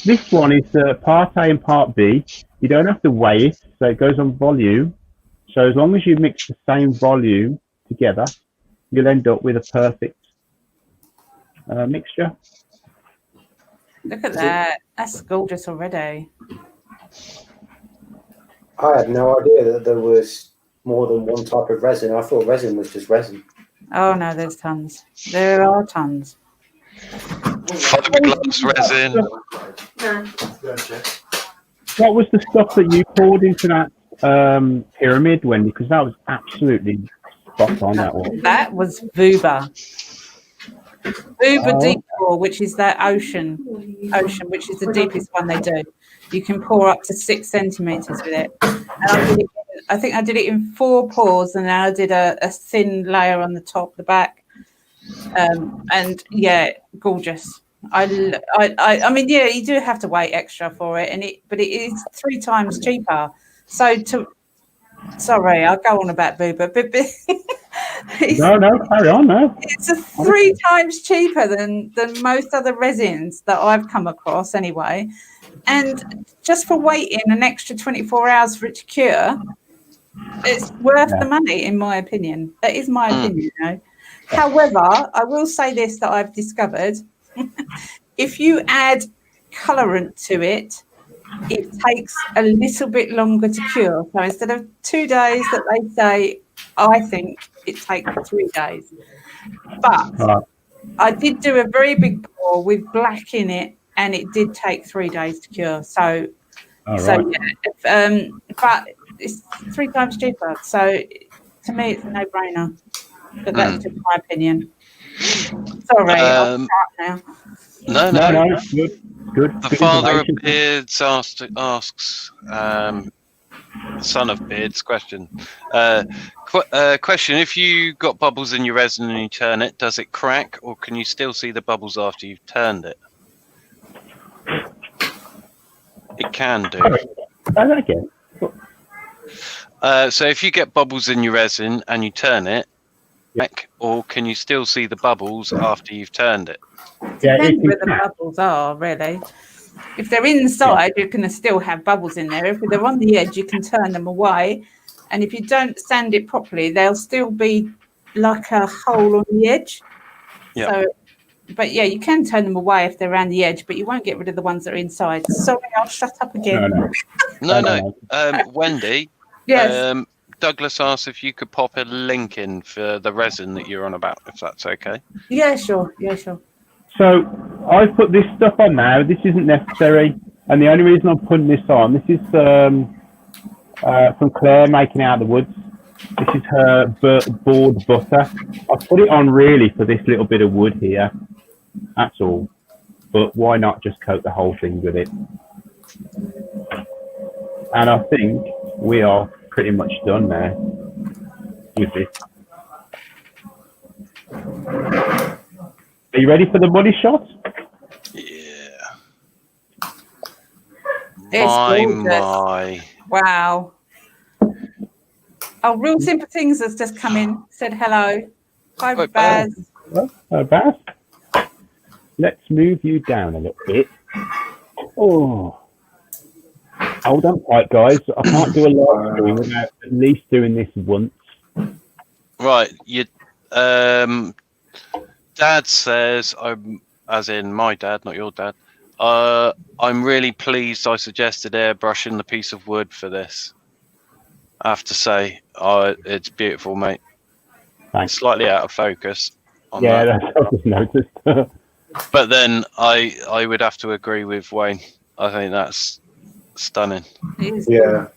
This one is part A and part B. You don't have to weigh it, so it goes on volume. So as long as you mix the same volume together, you'll end up with a perfect mixture. Look at that. That's gorgeous already. I had no idea that there was more than one type of resin. I thought resin was just resin. Oh, no, there's tons. There are tons. Fiberglass resin. What was the stuff that you poured into that pyramid, Wendy? Because that was absolutely spot on, that one. That was Vuba. Vuba Deep Pour, which is that ocean, which is the deepest one they do. You can pour up to 6 centimeters with it. And I think I did it in 4 pours, and then I did a thin layer on the top, the back. And yeah, gorgeous. I mean, yeah, you do have to wait extra for it, but it is 3 times cheaper. So sorry, I'll go on about Vuba, but No, carry on, no. it's 3 times cheaper than most other resins that I've come across anyway. And just for waiting an extra 24 hours for it to cure, it's worth the money, in my opinion. That is my opinion, you know. However, I will say this that I've discovered. If you add colorant to it, it takes a little bit longer to cure. So instead of 2 days that they say, I think it takes 3 days. But I did do a very big pour with black in it, and it did take 3 days to cure. So yeah, but it's 3 times cheaper. So to me, it's a no-brainer. But that's just my opinion. Sorry, I'll start now. No, good. The father of Beards asks, son of Beards, question. Question: if you got bubbles in your resin and you turn it, does it crack, or can you still see the bubbles after you've turned it? It can do. Again. So if you get bubbles in your resin and you turn it, or can you still see the bubbles after you've turned it? Depends where the bubbles are, really. If they're inside, you're going to still have bubbles in there. If they're on the edge, you can turn them away. And if you don't sand it properly, they'll still be like a hole on the edge. Yeah. So, but yeah, you can turn them away if they're around the edge, but you won't get rid of the ones that are inside. Sorry, I'll shut up again. No. Wendy. Yes. Douglas asked if you could pop a link in for the resin that you're on about, if that's okay. Yeah, sure. So I've put this stuff on now. This isn't necessary, and the only reason I'm putting this on, this is from Claire making out of the woods. This is her board butter. I put it on really for this little bit of wood here. That's all. But why not just coat the whole thing with it? And I think we are pretty much done now with this. Are you ready for the body shot? Yeah. My. Wow. Oh, Real Simple Things has just come in, said hello. Hi, Baz. Hello, Baz. Let's move you down a little bit. Oh. Hold on tight, guys. I can't do a live stream without at least doing this once. Right. Dad says, as in my dad, not your dad. I'm really pleased I suggested airbrushing the piece of wood for this. I have to say, it's beautiful, mate. Thanks. Slightly out of focus. That's what I just noticed. But then I would have to agree with Wayne. I think that's stunning. Yeah.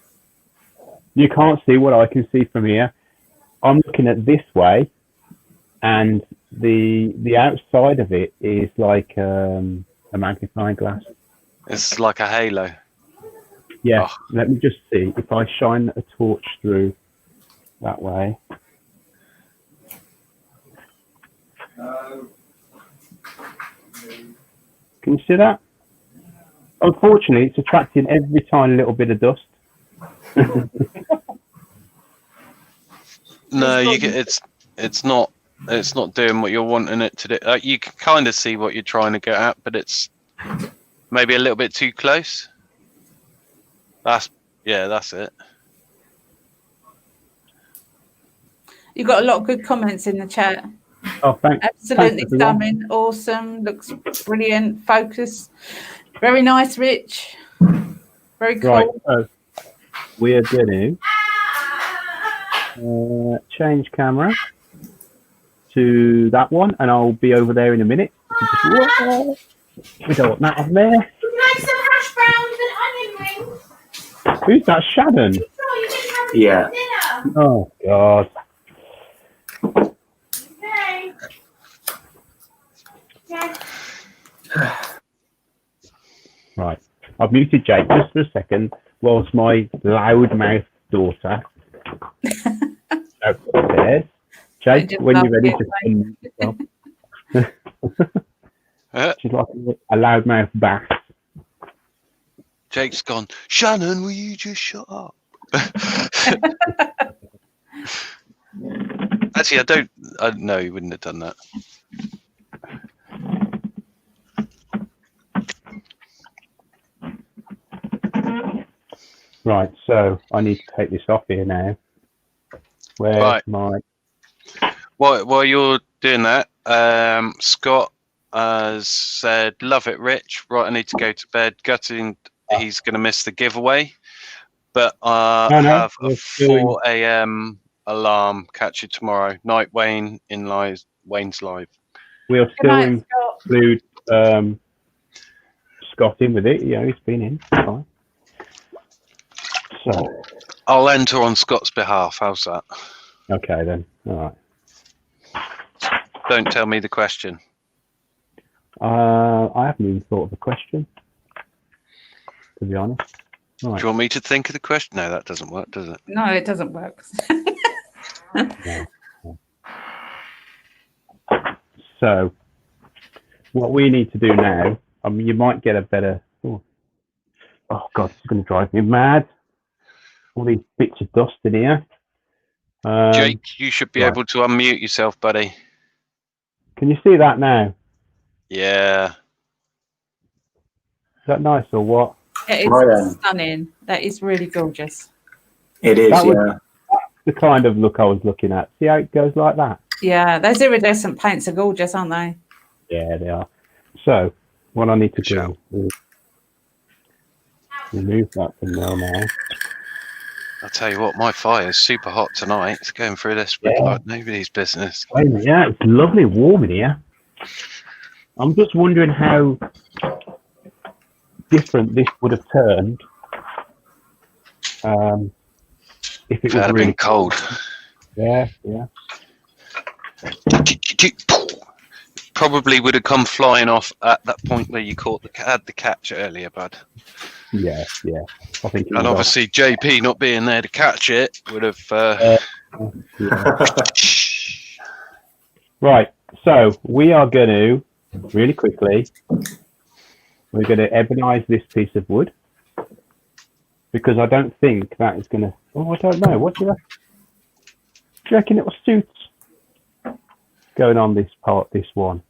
You can't see what I can see from here. I'm looking at this way, and the outside of it is like a magnifying glass. It's like a halo. Yeah. Let me just see if I shine a torch through. that way. Can you see that? Unfortunately, it's attracting every tiny little bit of dust. No, it's not doing what you're wanting it to do. You can kind of see what you're trying to get at, but it's maybe a little bit too close. That's it. You got a lot of good comments in the chat. Oh, thanks. Absolutely Thanks, everyone. stunning, awesome, looks brilliant, focus, very nice, Rich, very cool. Right, so we are going to change camera to that one, and I'll be over there in a minute. We don't want that on there. Would you like some hash browns and onion rings? Who's that, Shannon? Sure, you didn't have them Yeah. for dinner. Oh, God. Okay. Yeah. Right. I've muted Jake just for a second whilst my loudmouth daughter upstairs. Jake, when you're ready, just unmute yourself. She's like a loudmouth bass. Jake's gone. Shannon, will you just shut up? Actually, I know he wouldn't have done that. Right, so I need to take this off here now. Where's Right. my... While you're doing that, Scott has said, "Love it, Rich. Right, I need to go to bed. Gutting, he's going to miss the giveaway, but I No, have a we're still 4 a.m. alarm. Catch you tomorrow night. Wayne in live. Wayne's live. We'll Good still night, Scott. include Scott in with it. Yeah, he's been in. Fine. So, I'll enter on Scott's behalf. How's that? okay then. All right. Don't tell me the question. I haven't even thought of a question, to be honest. Do Right. you want me to think of the question? No, that doesn't work, does it? No, it doesn't work. No. So, what we need to do now, you might get a better... Oh God, it's going to drive me mad. All these bits of dust in here. Jake, you should be right. able to unmute yourself, buddy. Can you see that now? Yeah. Is that nice or what? It's Right then. stunning. That is really gorgeous. It is, That was- yeah. The kind of look I was looking at. See how it goes like that? Yeah, those iridescent paints are gorgeous, aren't they? Yeah, they are. So, what I need to Good shout. do is remove that from there now. I'll tell you what, my fire is super hot tonight. It's going through this with Yeah. like nobody's business. Yeah, it's lovely warm in here. I'm just wondering how different this would have turned if it If it was had really been cold. Yeah. Probably would have come flying off at that point where you had the catch earlier, bud. Yeah. I think it And was obviously JP not being there to catch it would have... yeah. Right, so we are going to, really quickly, we're going to ebonize this piece of wood because I don't think that is going to... Oh, I don't know. What do you reckon? Do you reckon it will suit going on this part, this one?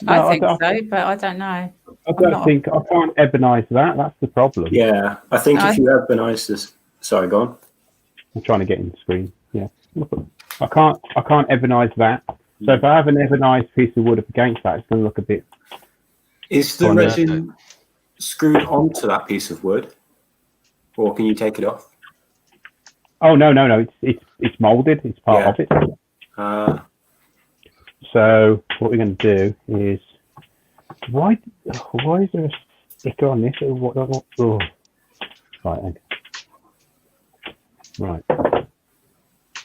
I No, think don't- so, but I don't know. I don't think I can't ebonize that. That's the problem. Yeah, I think No, if you have nice this... Sorry, go on. I'm trying to get in the screen. Yeah, I can't ebonize that. So if I have an ebonized piece of wood up against that, it's going to look a bit. Is the Go on, resin screwed onto that piece of wood? Or can you take it off? Oh no! It's molded. It's part of it. So what we're going to do is why is there a sticker on this? Oh. Right. Okay. Right.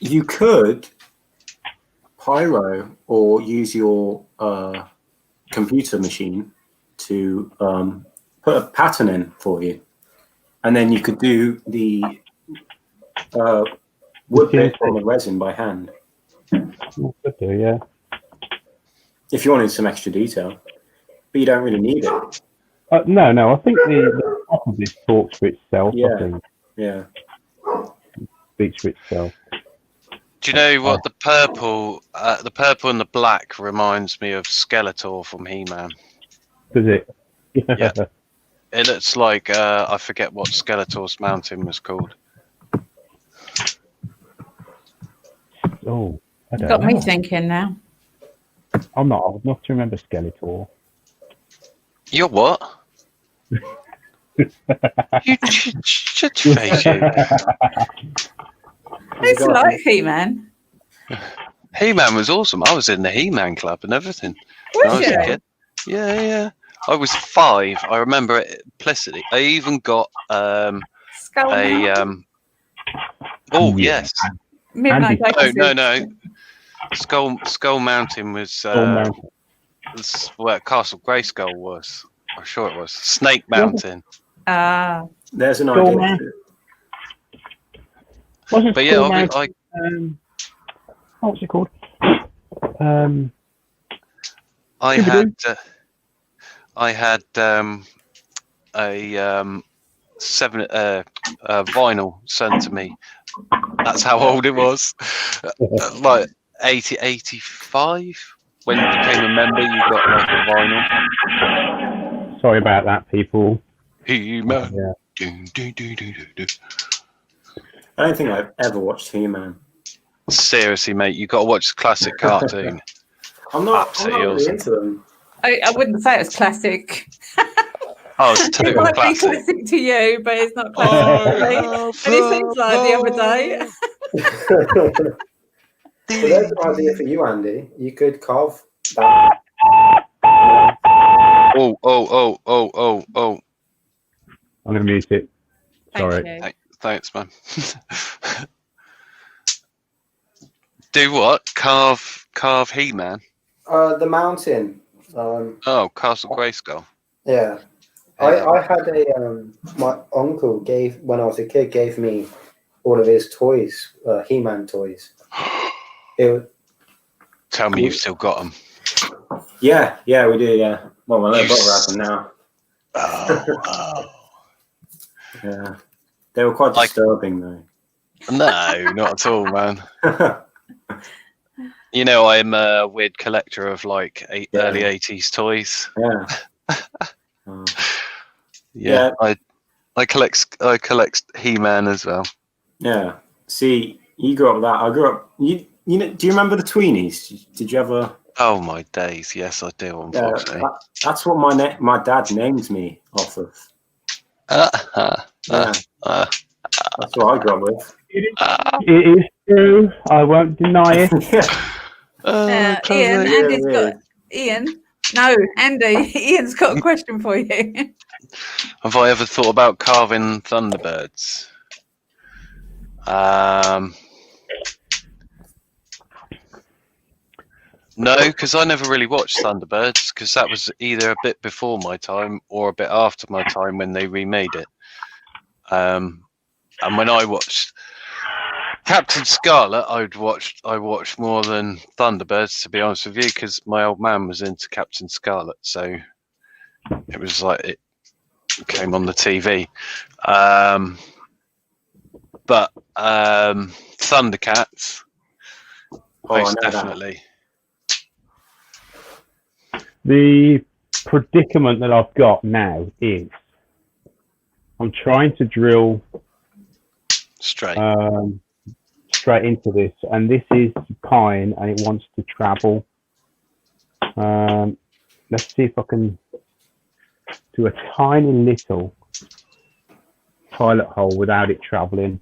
You could pyro or use your computer machine to put a pattern in for you, and then you could do the wood bit on the resin by hand. Could do, yeah. If you wanted some extra detail, but you don't really need it. No. I think the top of this talks for itself. Yeah. I think Yeah. speaks for itself. Do you know what the purple and the black reminds me of Skeletor from He-Man? Does it? Yeah. It looks like I forget what Skeletor's mountain was called. Oh, I don't Got know. me thinking now. I'm not old enough to remember Skeletor. You're what? You shut your face, you. It's like He-Man. He-Man was awesome. I was in the He-Man club and everything. When I Was was a you? kid. Yeah. I was 5. I remember it implicitly. I even got Skull Mountain? Oh Yeah. yes. Midnight Andy- Exorcist. No. Skull Mountain was Mountain. where Castle Grayskull was. I'm sure it was. Snake Mountain. Ah, There's an Skull idea. Mountain. Wasn't But yeah, Skull I Mountain, what's it called? I had a vinyl sent to me. That's how old it was. Like 85. When you became a member, you got like a vinyl. Sorry about that, people. He-Man. Yeah. Do. I don't think I've ever watched He-Man. Seriously, mate, you got to watch the classic cartoon. I'm not Absolutely really awesome. into them. I wouldn't say it's classic. Oh, it's It total might be classic. classic to you, but it's not classic to me. And it seems like the other day. So there's an idea for you, Andy. You could carve that. Oh. I'm going to mute it. Thank Sorry. you. Thanks, man. Do what? Carve He-Man? The mountain. Oh, Castle Grayskull. Yeah. I had my uncle when I was a kid, gave me all of his toys, He-Man toys. Tell me you've still got them. Yeah, we do. Yeah. Well, my little brother has them now. Oh. Yeah. They were quite disturbing, though. No, not at all, man. You know, I'm a weird collector of like early 80s toys. Yeah. Yeah. I collect He-Man as well. Yeah. See, you grew up with that. I grew up. You know? Do you remember the Tweenies? Did you ever? Oh my days! Yes, I do. Unfortunately, that's what my dad named me off of. That's what I grew up with. It is true. I won't deny it. Ian, Andy's got Ian. No, Andy. Ian's got a question for you. Have I ever thought about carving Thunderbirds? No, because I never really watched Thunderbirds, because that was either a bit before my time or a bit after my time when they remade it. And when I watched Captain Scarlet, I watched more than Thunderbirds, to be honest with you, because my old man was into Captain Scarlet, so it was like it came on the TV. But Thundercats, most definitely. The predicament that I've got now is I'm trying to drill straight into this, and this is pine and it wants to travel. Let's see if I can do a tiny little pilot hole without it traveling.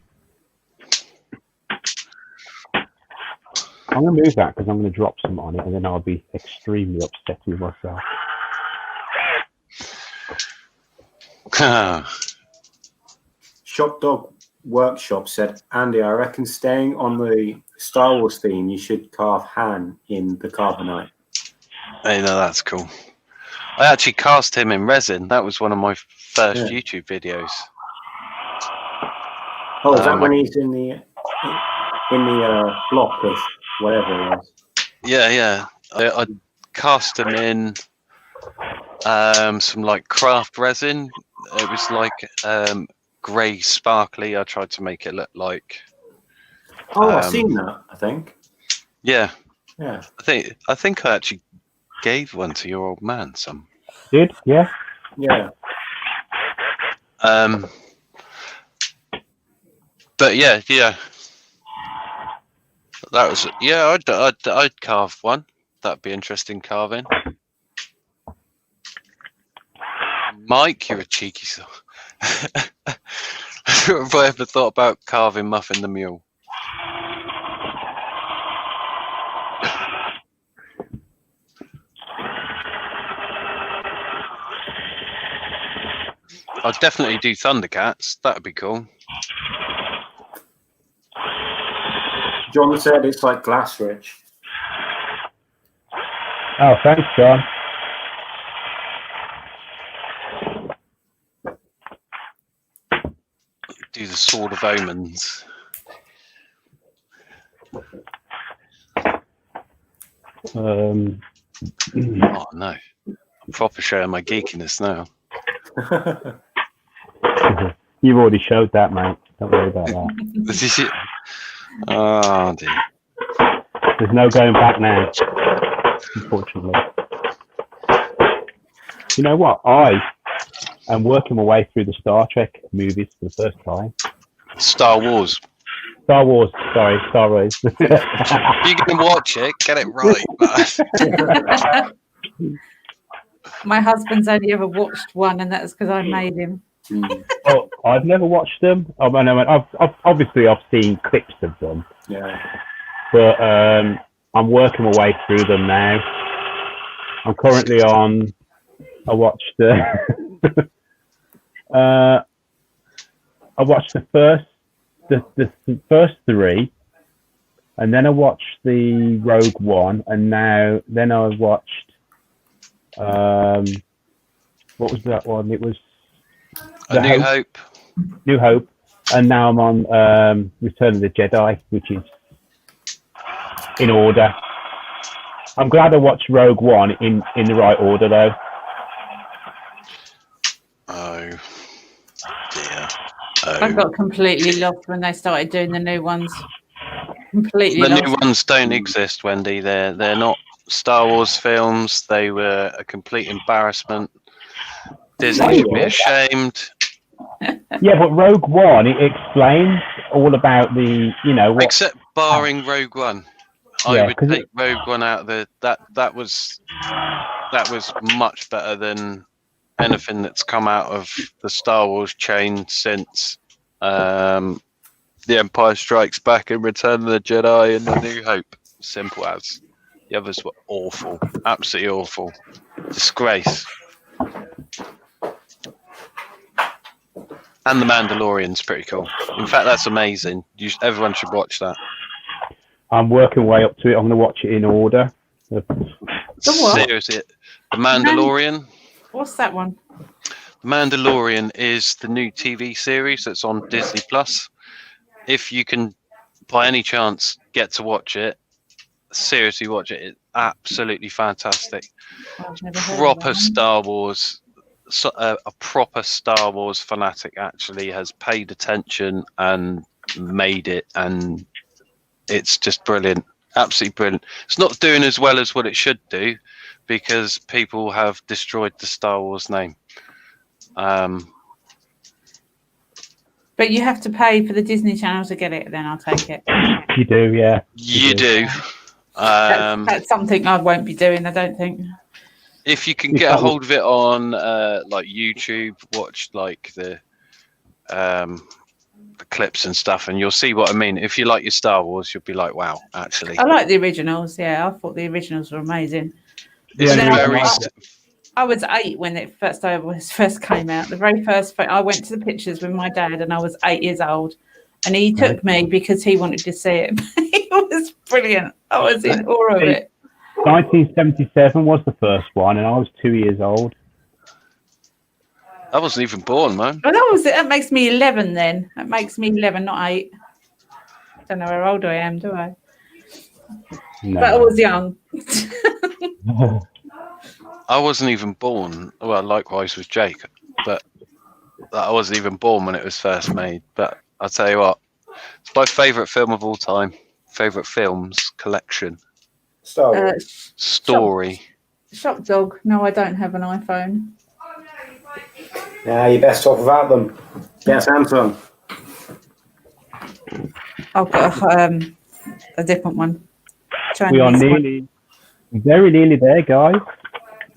I'm going to move that because I'm going to drop some on it, and then I'll be extremely upset with myself. Shop Dog Workshop said, Andy, I reckon staying on the Star Wars theme, you should carve Han in the Carbonite. Hey, no, that's cool. I actually cast him in resin. That was one of my first YouTube videos. Oh, is that when he's in the... in the block of whatever it was. Yeah. I cast them in some like craft resin. It was like grey sparkly. I tried to make it look like. Oh, I've seen that. I think. Yeah. Yeah. I think I actually gave one to your old man. Some. Did yeah. Yeah. But yeah. That was I'd carve one. That'd be interesting carving. Mike, you're a cheeky son. Have I ever thought about carving Muffin the Mule? I'd definitely do Thundercats. That'd be cool. John said it's like glass, Rich. Oh, thanks, John. Do the Sword of Omens. Oh no. I'm proper showing my geekiness now. You've already showed that, mate. Don't worry about that. Oh dear. There's no going back now, unfortunately. You know what? I am working my way through the Star Trek movies for the first time. Star Wars. Star Wars. Sorry, Star Wars. If you're going to watch it, get it right. My husband's only ever watched one, and that's because I made him. Oh, I've never watched them. I've seen clips of them. Yeah. But I'm working my way through them now. I'm currently on. I watched the. I watched the first three, and then I watched the Rogue One, and then I watched. What was that one? It was. A New Hope. New Hope, and now I'm on Return of the Jedi, which is in order. I'm glad I watched Rogue One in the right order, though. Oh dear. I got completely lost when they started doing the new ones. Completely The lost. new ones don't exist, Wendy. They're not Star Wars films. They were a complete embarrassment. Disney should be ashamed. Yeah, but Rogue One, it explains all about the, what... Except barring Rogue One. Yeah, I would take Rogue One out of the... That was much better than anything that's come out of the Star Wars chain since The Empire Strikes Back and Return of the Jedi and A New Hope. Simple as. The others were awful. Absolutely awful. Disgrace. And The Mandalorian's pretty cool. In fact, that's amazing. Everyone should watch that. I'm working way up to it. I'm going to watch it in order. The what? Seriously, The Mandalorian. What's that one? The Mandalorian is the new TV series that's on Disney Plus. If you can, by any chance, get to watch it, seriously watch it. It's absolutely fantastic. I've never heard of Proper that. Star Wars. A proper Star Wars fanatic actually has paid attention and made it, and it's just brilliant. Absolutely brilliant. It's not doing as well as what it should do because people have destroyed the Star Wars name. But you have to pay for the Disney Channel to get it, then I'll take it. You do, yeah. You do. That's something I won't be doing, I don't think. If you can get a hold of it on like YouTube, watch like the clips and stuff, and you'll see what I mean. If you like your Star Wars, you'll be like, wow, actually. I like the originals, yeah. I thought the originals were amazing. It's Yeah, very... I was 8 when it first came out. The very first, I went to the pictures with my dad, and I was 8 years old, and he took me because he wanted to see it. It was brilliant. I was in awe of it. 1977 was the first one, and I was 2 years old. I wasn't even born, man. Well, that makes me 11 then. That makes me 11, not 8. don't know how old I am, do I? No. But I was young. I wasn't even born. Well, likewise with Jake, but I wasn't even born when it was first made. But I'll tell you what, it's my favourite film of all time. Favourite films collection. Star Wars. Story. Shop dog. No, I don't have an iPhone. Yeah, you're best off without them. Yeah, Samsung. I've got a different one. We are Chinese one. very nearly there, guys.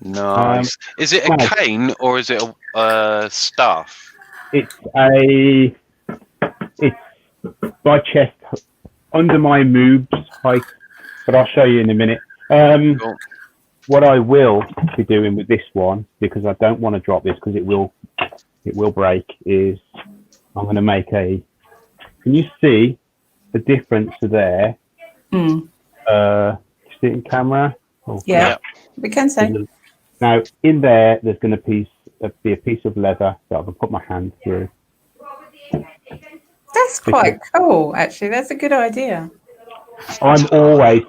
Nice. Is it a nice. cane or is it a staff? It's my chest under my moves height, but I'll show you in a minute. Cool. What I will be doing with this one, because I don't want to drop this because it will break, is I'm going to make a. Can you see the difference there? Mm. See it in camera? Oh, Yeah, we can say. Now in there's going to be a piece of leather that I can put my hand through. That's quite cool, actually. That's a good idea. I'm always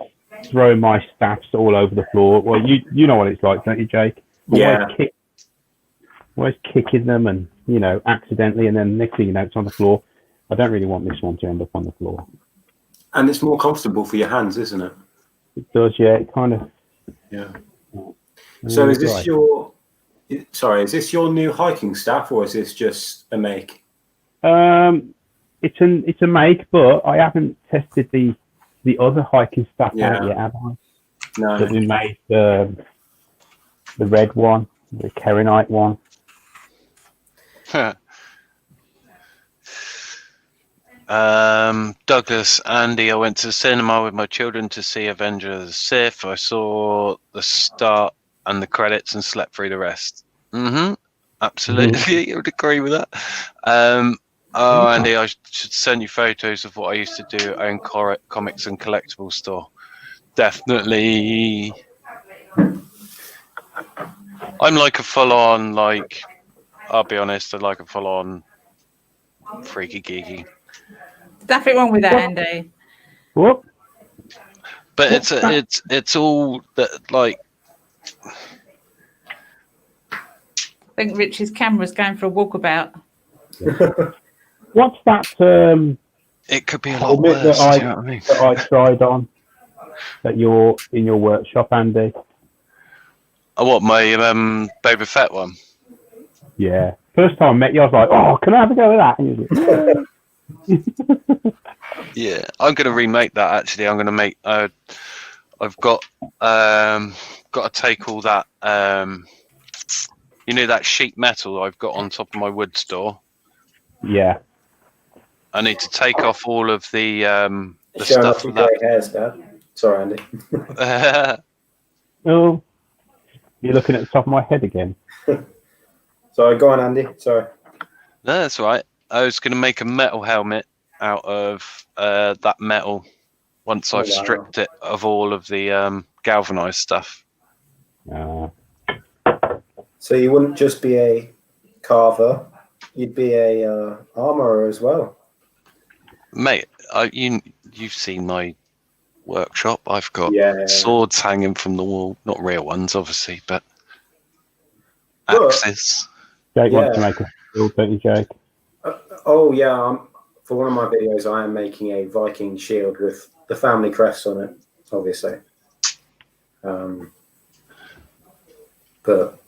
throwing my staffs all over the floor. Well, you know what it's like, don't you, Jake? Yeah. Always kicking them and, accidentally, and then next thing you know, it's on the floor. I don't really want this one to end up on the floor. And it's more comfortable for your hands, isn't it? It does, yeah. It kind of. Yeah. So is this right. is this your new hiking staff or is this just a make? It's a make, but I haven't tested the other hiking staff out yet, have I? No. So we made the red one, the Kerenite one. Douglas, Andy, I went to the cinema with my children to see Avenger of the Sith. I saw the start and the credits and slept through the rest. Absolutely, I would agree with that. Andy, I should send you photos of what I used to do, own comics and collectibles store. Definitely. I'm like a full-on, I'll be honest, I'm like a full-on freaky geeky. Nothing wrong with that, Andy. What? But it's all that, like. I think Rich's camera's going for a walkabout. What's that? It could be a lot helmet worse. that Do you know what I mean? that I tried on that you're in your workshop, Andy. Oh, what, my Boba Fett one? Yeah. First time I met you, I was like, "Oh, can I have a go with that?" And you was like, Yeah, I'm gonna remake that. Actually, I'm gonna make. I've got to take all that. That sheet metal I've got on top of my wood store. yeah. I need to take off all of the Showing stuff. off your grey hairs, Dad. Sorry, Andy. Oh, you're looking at the top of my head again. Sorry, go on, Andy. Sorry. No, that's right. I was going to make a metal helmet out of that metal once I've stripped it of all of the galvanized stuff. So you wouldn't just be a carver, you'd be a armorer as well. Mate, you've seen my workshop. I've got swords hanging from the wall. Not real ones, obviously, but axes. Jake wants to make a shield, don't you, Jake? For one of my videos, I am making a Viking shield with the family crest on it, obviously. But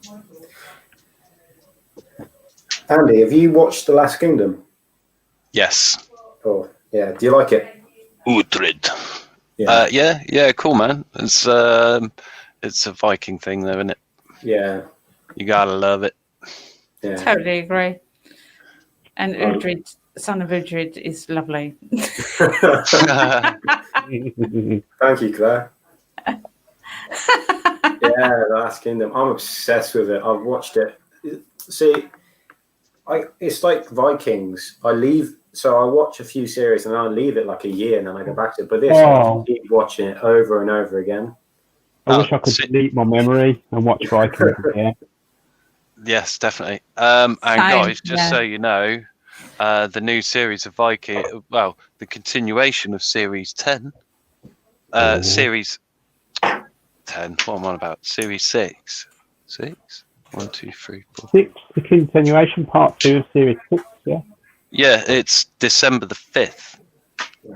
Andy, have you watched The Last Kingdom? Yes. Oh, yeah. Do you like it? Uhtred. Yeah, cool, man. It's a Viking thing, though, isn't it? Yeah. You gotta love it. Yeah. Totally agree. And Uhtred, son of Uhtred, is lovely. Thank you, Claire. Yeah, The Last Kingdom. I'm obsessed with it. I've watched it. See, it's like Vikings. I watch a few series and I leave it like a year and then I go back to it. But this, I keep watching it over and over again. I wish I could delete my memory and watch Vikings again. Yes, definitely. And guys, just so you know, the new series of Viking. Well, the continuation of Series 10. Series 10. What am I on about? Series 6. 6? 1, 2, 3, 4. 6, the continuation part 2 of series 6, yeah. Yeah, it's December the 5th.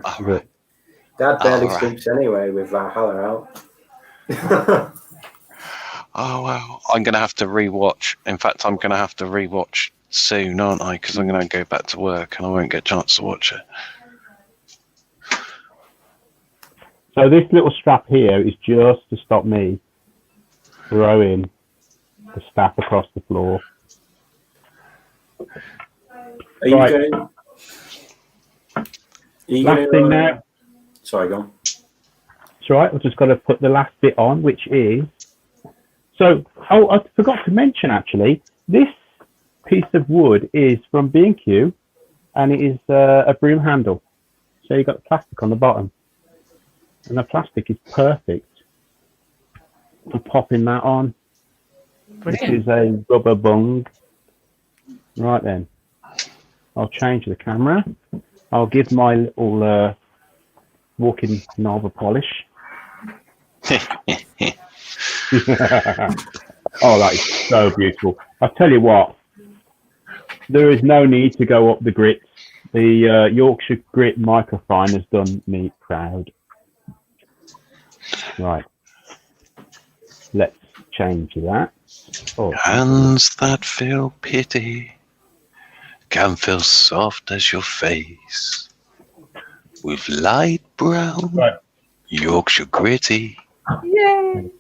All right. Dad barely All right. sleeps anyway with Valhalla out. Oh, wow. I'm going to have to rewatch. In fact, I'm going to have to rewatch soon, aren't I? Because I'm going to go back to work and I won't get a chance to watch it. So this little strap here is just to stop me throwing the staff across the floor. Are you Right. going? Are you Last going thing now. Sorry, go on. It's all right. I've just got to put the last bit on, which is. So, I forgot to mention actually, this piece of wood is from B&Q, and it is a broom handle. So you've got the plastic on the bottom, and the plastic is perfect for popping that on. Brilliant. This is a rubber bung. Right then, I'll change the camera. I'll give my little walking knob a polish. Oh, that is so beautiful. I'll tell you what, there is no need to go up the grits. The Yorkshire Grit microphone has done me proud. Right. Let's change that. Oh. Hands that feel pity can feel soft as your face. With light brown, Right. Yorkshire Gritty. Yay!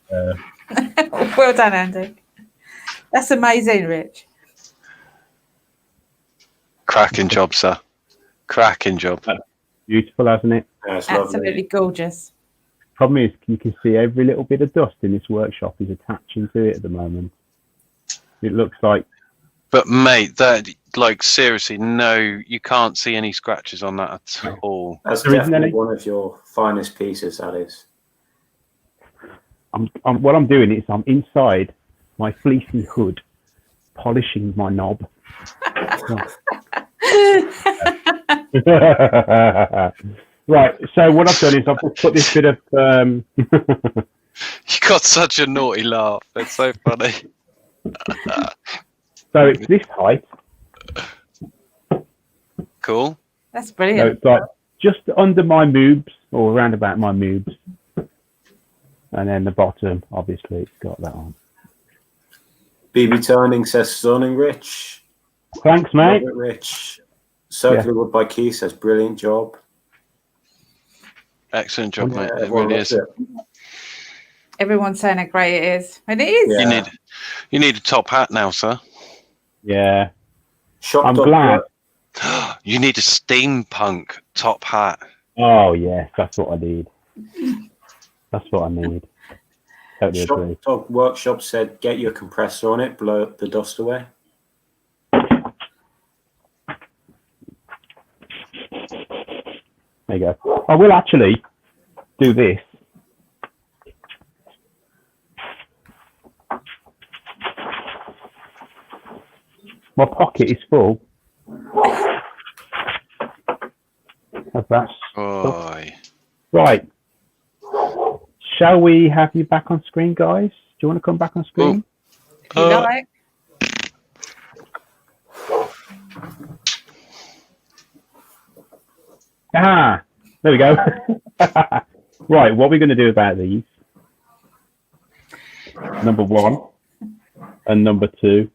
Well done, Andy. That's amazing, Rich. Cracking job, sir. Cracking job. Beautiful, hasn't it? Yeah, it's Absolutely lovely. gorgeous. Problem is, you can see every little bit of dust in this workshop is attaching to it at the moment. It looks like. But mate, that like seriously, no, you can't see any scratches on that at all. That's There isn't definitely any? one of your finest pieces, that is. What I'm doing is I'm inside my fleecy hood, polishing my knob. Right. So what I've done is I've just put this bit of. You got such a naughty laugh. It's so funny. So it's this height. Cool. That's So brilliant. it's like just under my moobs or around about my moobs, and then the bottom, obviously, it's got that on. BB Turning says stunning, Rich. Thanks, mate. Love it, Rich. Circular Wood by Keith says brilliant job. Excellent job, mate. It everyone really loves is. it. Everyone's saying how great it is. And it is. Yeah. You need a top hat now, sir. Yeah. Shop I'm dot glad. work. You need a steampunk top hat. Oh yes, that's what I need. That's what I need. Totally agree. Shop Dog Workshop said get your compressor on it, blow the dust away. There you go. I will actually do this. My pocket is full of that stuff. Oi. Right. Shall we have you back on screen, guys? Do you want to come back on screen? If you like. Ah, there we go. Right, what are we going to do about these? Number 1 and number 2.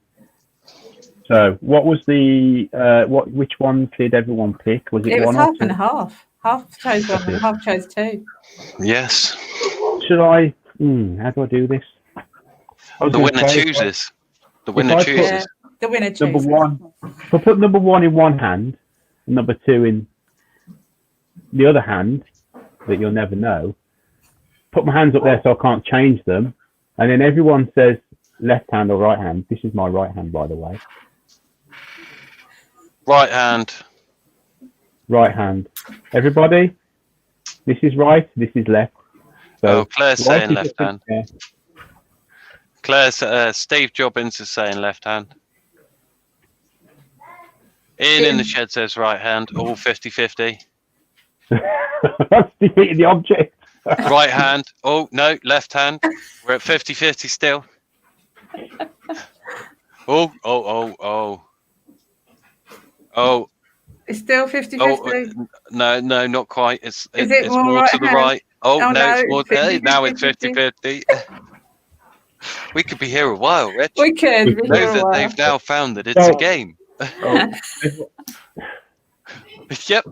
So, what was the which one did everyone pick? Was it It was one or half two? and half. Half chose one and half chose two. Yes. Should I? How do I do this? I was The gonna winner say, chooses. The winner I put- chooses. Yeah, the winner chooses. Number 1. If I put number 1 in one hand, and number 2 in the other hand, that you'll never know. Put my hands up there so I can't change them, and then everyone says left hand or right hand. This is my right hand, by the way. Right hand. Right hand. Everybody, this is right. This is left. So Oh, Claire's right saying is left up in hand. there. Claire's Steve Jobbins is saying left hand. Ian in the shed says right hand, all 50-50. That's defeating the object. Right hand. Oh, no, left hand. We're at 50-50 still. Oh. It's still 50-50. No, not quite. Is it's it more more right to the hand? right. Oh, Oh, no, no, it's more. it's 50, Now it's 50. 50-50. We could be here a while, Rich. We could. We Know hear a that while. they've now found that it's a game. Oh, Yep.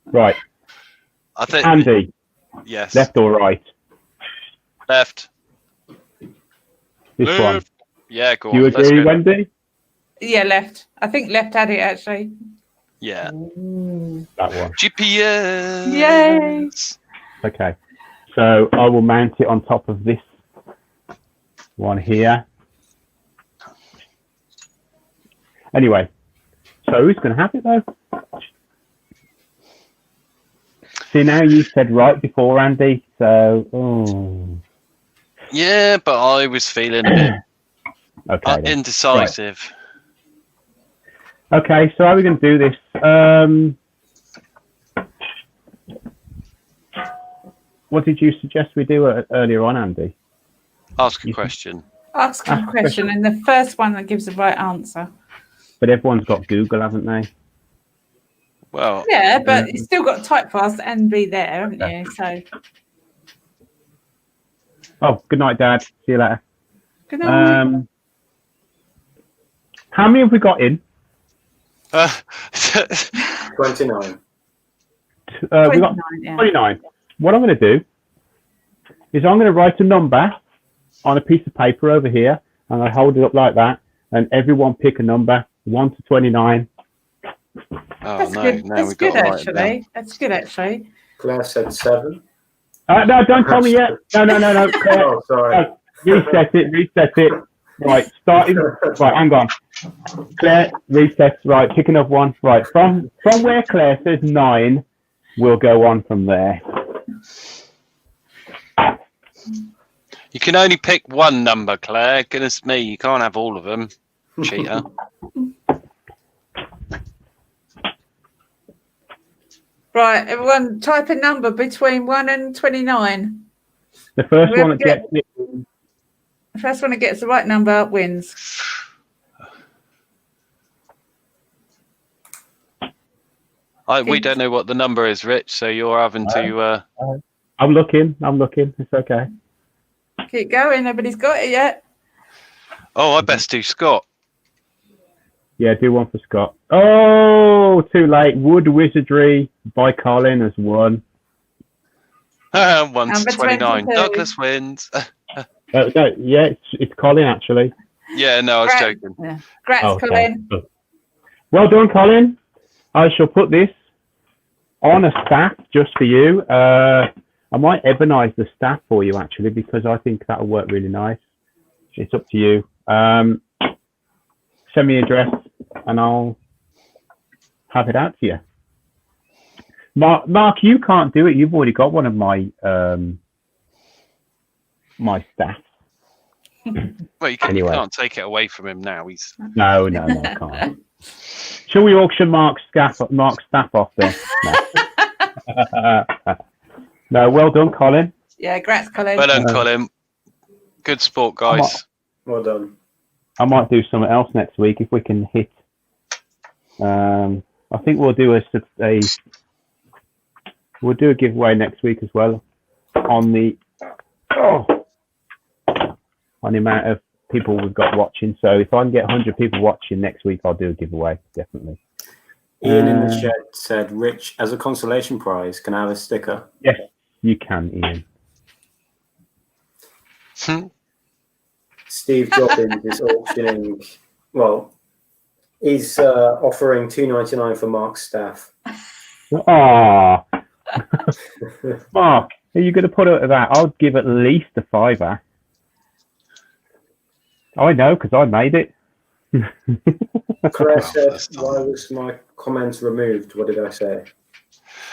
right. I think. Andy, Yes. left or right? Left. This one. Left. Yeah, go Do you on. Let's agree, go. Wendy? Yeah, left. I think left had it actually. Yeah. That one. GPS. Yay. Okay. So I will mount it on top of this one here. Anyway, so who's going to have it though? See, now you said right before, Andy. So, Yeah, but I was feeling a bit okay. then. indecisive. Okay, so how are we going to do this? What did you suggest we do earlier on, Andy? Ask a question. Ask a Ask a question, and the first one that gives the right answer. But everyone's got Google, haven't they? Well, Yeah, but you still got to type fast and be there, haven't you? So, Oh, good night, Dad. See you later. good night. How many have we got in? 29. We got 29, yeah. 29. What I'm going to do is I'm going to write a number on a piece of paper over here, and I hold it up like that, and everyone pick a number, 1 to 29. oh That's no, good. no, That's we've got good, to write it down. actually. That's good, actually. Claire said 7. No, don't tell me yet. No. Claire, Oh, sorry. reset it. Right, starting. Right, hang on. Claire, reset. Right, pick another one. Right, from where Claire says 9, we'll go on from there. You can only pick one number, Claire. Goodness me, you can't have all of them. Cheater. Right, everyone, type a number between 1 and 29. The first Whoever one that gets it. The first one that gets the right number wins. We don't know what the number is, Rich, so you're having to... I'm looking. It's okay. Keep going. Nobody's got it yet. Oh, I best do Scott. Yeah, do one for Scott. Oh, too late. Wood Wizardry by Colin has won. 1 to Number 29. 22. Douglas wins. No, yeah, it's Colin actually. Yeah, no, I was Right. joking. Yeah. Congrats, Okay. Colin. Well done, Colin. I shall put this on a staff just for you. I might ebonize the staff for you actually because I think that'll work really nice. It's up to you. Send me an address and I'll have it out to you. Mark, you can't do it. You've already got one of my my staff. Well, you Anyway. can't take it away from him now. He's No, I can't. Shall we auction Mark's staff off then? No. No, well done, Colin. Yeah, congrats, Colin. well done, Colin. Good sport, guys. Well done. I might do something else next week if we can hit. I think we'll do a giveaway next week as well on the amount of people we've got watching. So if I can get 100 people watching next week, I'll do a giveaway definitely. Ian in the shed said, Rich, as a consolation prize, can I have a sticker? Yes, you can, Ian. Steve Jobbins is auctioning, well, he's offering $2.99 for Mark's staff. Ah, Mark, are you going to put it at that? I'll give at least a £5. I know because I made it. Claire said, why was my comment removed? What did I say?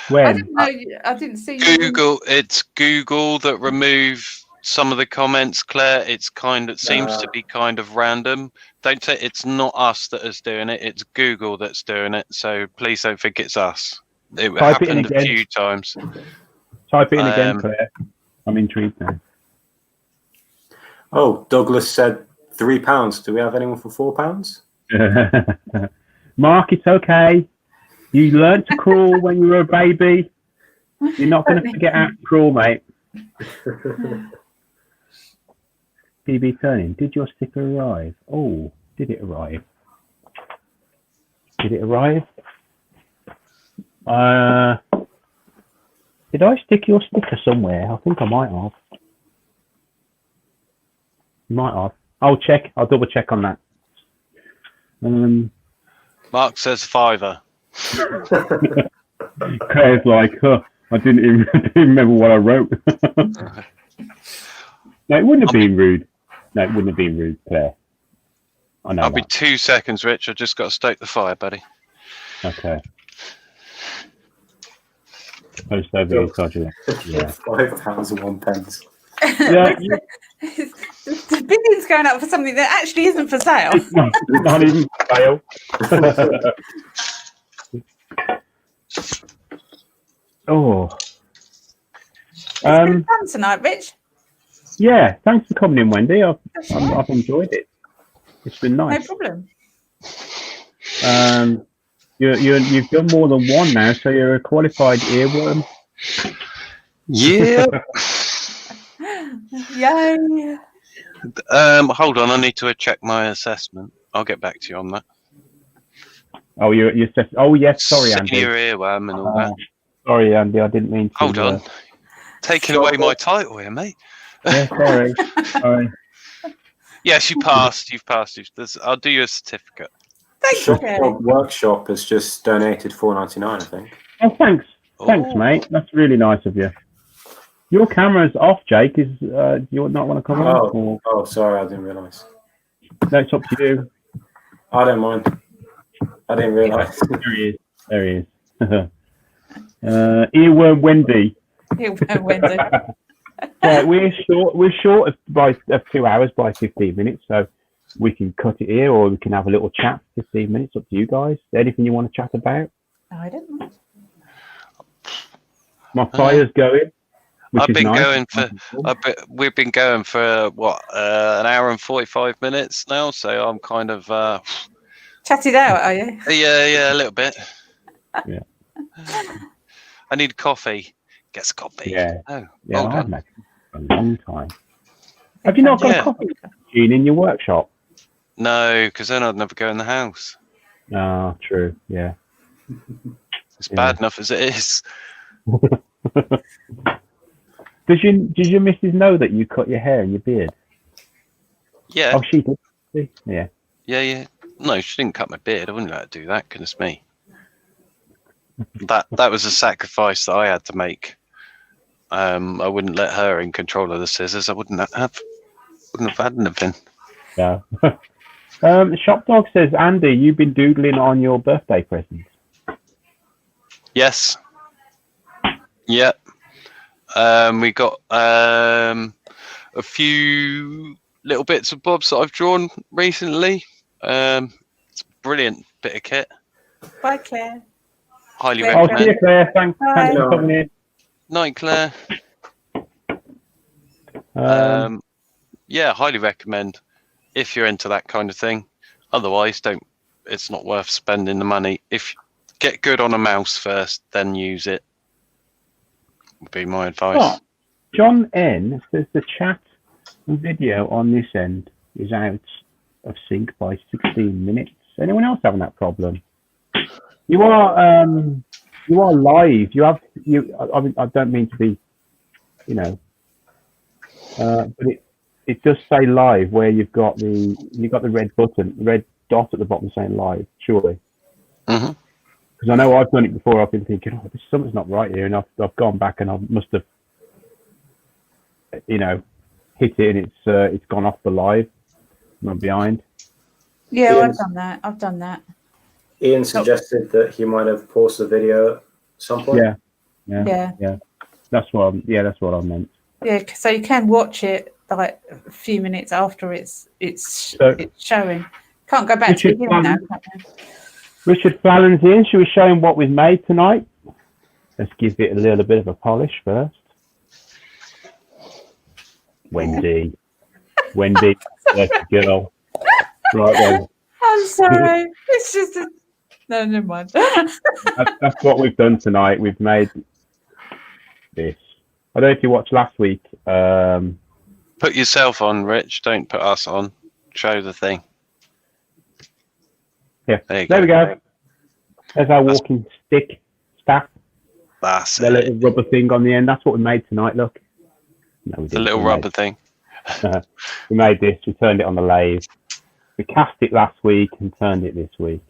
I When? didn't know. I didn't see you. Google. It's Google that remove some of the comments, Claire, it seems to be kind of random. Don't say it's not us that is doing it. It's Google that's doing it. So please don't think it's us. It Type it in happened a again. few times. Type it in again, Claire. I'm intrigued now. Oh, Douglas said £3. Do we have anyone for £4? Mark, it's okay. You learnt to crawl when you were a baby. You're not going to forget how to crawl, mate. PB Turning, did your sticker arrive? Oh, did it arrive? Did it arrive? Did I stick your sticker somewhere? I think I might have. You might have. I'll check. I'll double check on that. Mark says £5. Claire's like, huh, I didn't even remember what I wrote. No, it wouldn't have been rude. No, it wouldn't have been rude, Claire. I know. I'll be 2 seconds, Rich. I just got to stoke the fire, buddy. Okay. Post over here, Sergeant. Yeah. £5 and 1 pence. Yeah, The bidding's going up for something that actually isn't for sale. it's not even fail. Oh. It's been fun tonight, Rich. Yeah, thanks for coming in, Wendy. I've enjoyed it. It's been nice. No problem. You've done more than one now, so you're a qualified earworm. Yeah. Yay. Hold on. I need to check my assessment. I'll get back to you on that. Oh, you're oh yes, sorry, Andy. Senior earworm and all that. Sorry, Andy, I didn't mean to. Hold on. Taking away my title here, mate. Yeah, sorry. Sorry. Yes, you passed. You've passed. I'll do you a certificate. Thank you. Shop Workshop has just donated $4.99, I think. Oh, thanks. Thanks, Oh. mate. That's really nice of you. Your camera's off, Jake. Do you not want to come on? Or... Oh, sorry, I didn't realise. No, it's up to you. I don't mind. I didn't realise. There he is. There he is. Earworm Wendy. Wendy. Yeah, we're short of 2 hours by 15 minutes, so we can cut it here, or we can have a little chat for 15 minutes. Up to you guys. Anything you want to chat about? I don't know. My fire's going. We've been going for what an hour and 45 minutes now, so I'm kind of Chatted out, are you? yeah, a little bit. Yeah. I need coffee. Get some coffee. Yeah. Oh, Yeah, well I've done. had it for a long time. Have you not got Yeah. a coffee machine in your workshop? No, because then I'd never go in the house. Ah, true. Yeah. It's bad enough as it is. Does your missus know that you cut your hair and your beard? Yeah, Oh, she did. Yeah. yeah. No, she didn't cut my beard. I wouldn't let her do that. Goodness me. That was a sacrifice that I had to make. I wouldn't let her in control of the scissors. I wouldn't have had anything. Yeah. Shop Dog says, Andy, you've been doodling on your birthday presents. Yes. Yeah. We got a few little bits and bobs that I've drawn recently. It's a brilliant bit of kit. Bye, Claire. Highly Claire. Oh, recommend. see you, Claire. Thanks Bye. for coming in. Night, Claire. Yeah, highly recommend if you're into that kind of thing. Otherwise, don't. It's not worth spending the money. If get good on a mouse first, then use it. Would be my advice. Oh, John N says the chat and video on this end is out of sync by 16 minutes. Anyone else having that problem? You are live. I don't mean to be, but it does say live where you've got the red button, the red dot at the bottom saying live. Surely. Mm-hmm. Because I know I've done it before. I've been thinking, oh, something's not right here, and I've gone back and I must have, hit it, and it's gone off the live. I'm behind. Yeah, Ian- I've done that. Ian suggested that he might have paused the video at some point. Yeah. Yeah. That's what I meant. Yeah, so you can watch it like a few minutes after it's showing. Can't go back to the beginning now. Richard Fallon's in. Should we show him what we've made tonight? Let's give it a little bit of a polish first. Wendy, there's the girl. Right then. I'm sorry. It's just no, never mind. That's what we've done tonight. We've made this. I don't know if you watched last week. Put yourself on, Rich. Don't put us on. Show the thing. Yeah. There we go. There's our walking stick staff. That's the little rubber thing on the end. That's what we made tonight. Look. No, we didn't. The little rubber thing. We made this. We turned it on the lathe. We cast it last week and turned it this week.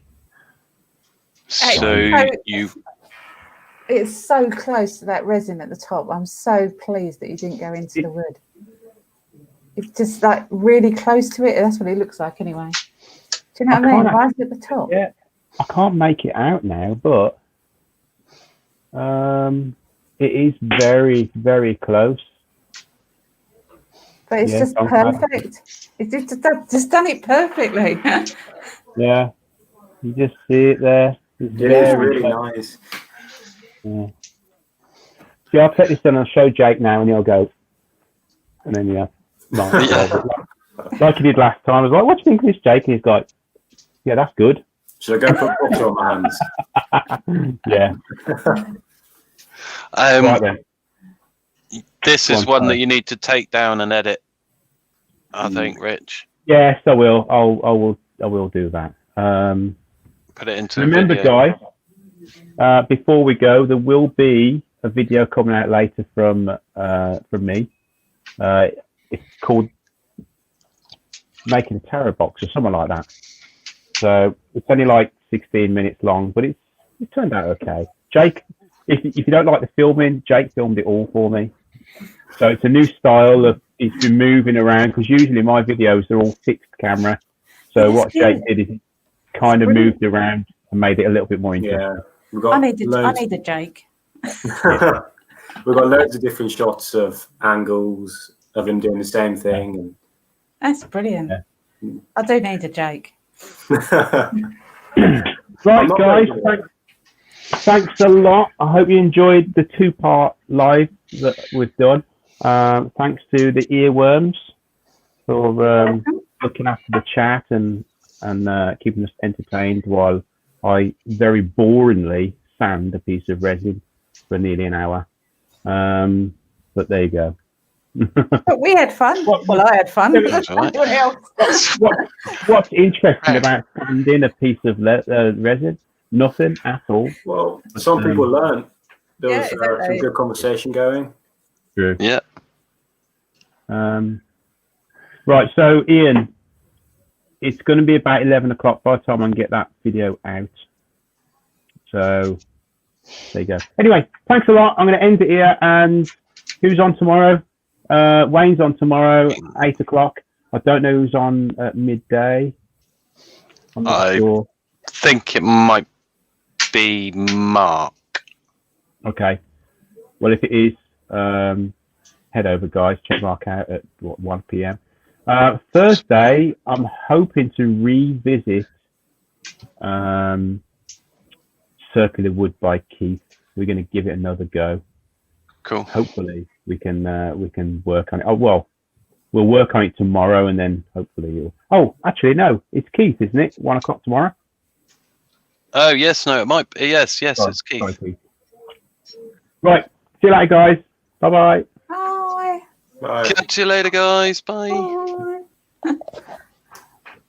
So it's so close to that resin at the top. I'm so pleased that you didn't go into the wood. It's just like really close to it. That's what it looks like anyway. Do you know what I mean? Right at the top. Yeah. I can't make it out now, but it is very, very close. But it's just perfect. It's just done it perfectly. Yeah. You just see it there. It's really nice. Yeah. See, I'll take this down and I'll show Jake now and he'll go. And then, like he did last time. I was like, what do you think of this, Jake? And he's like, yeah, that's good. Should I go put butter on my hands? Yeah. Right then. This is one that you need to take down and edit, I think, Rich. Yes, I will. I will do that. Put it into remember, guys, before we go, there will be a video coming out later from me. It's called Making a Tarot Box or something like that. So it's only like 16 minutes long, but it turned out okay. Jake, if you don't like the filming, Jake filmed it all for me. So it's a new style of it's been moving around because usually my videos are all fixed camera. So what Jake did is he kind of moved around and made it a little bit more interesting. Yeah, I need a Jake. We've got loads of different shots of angles of him doing the same thing. And that's brilliant. Yeah. I do need a Jake. Right, guys. Thanks a lot. I hope you enjoyed the 2-part live that we've done. Thanks to the earworms for looking after the chat and keeping us entertained while I very boringly sand a piece of resin for nearly an hour. But there you go. But we had fun. Well, I had fun. What's interesting about sanding a piece of resin? Nothing at all. Well, some people learn. There was some good conversation going. True. Yeah. Right, so Ian, it's going to be about 11 o'clock by the time I can get that video out. So there you go. Anyway, thanks a lot. I'm going to end it here. And who's on tomorrow? Wayne's on tomorrow, 8 o'clock. I don't know who's on at midday. I'm not sure. I think it might be Mark. Okay. Well, if it is, head over, guys. Check Mark out at 1 p.m. Thursday, I'm hoping to revisit Circular Wood by Keith. We're going to give it another go. Cool. Hopefully, we can work on it. Oh well, we'll work on it tomorrow, and then hopefully you'll. Oh, actually, no, it's Keith, isn't it? 1 o'clock tomorrow. Oh yes, no, it might be. Yes, it's Keith. Sorry, Keith. Right. See you later, guys. Bye-bye. Bye. Bye. Catch you later, guys. Bye. Bye.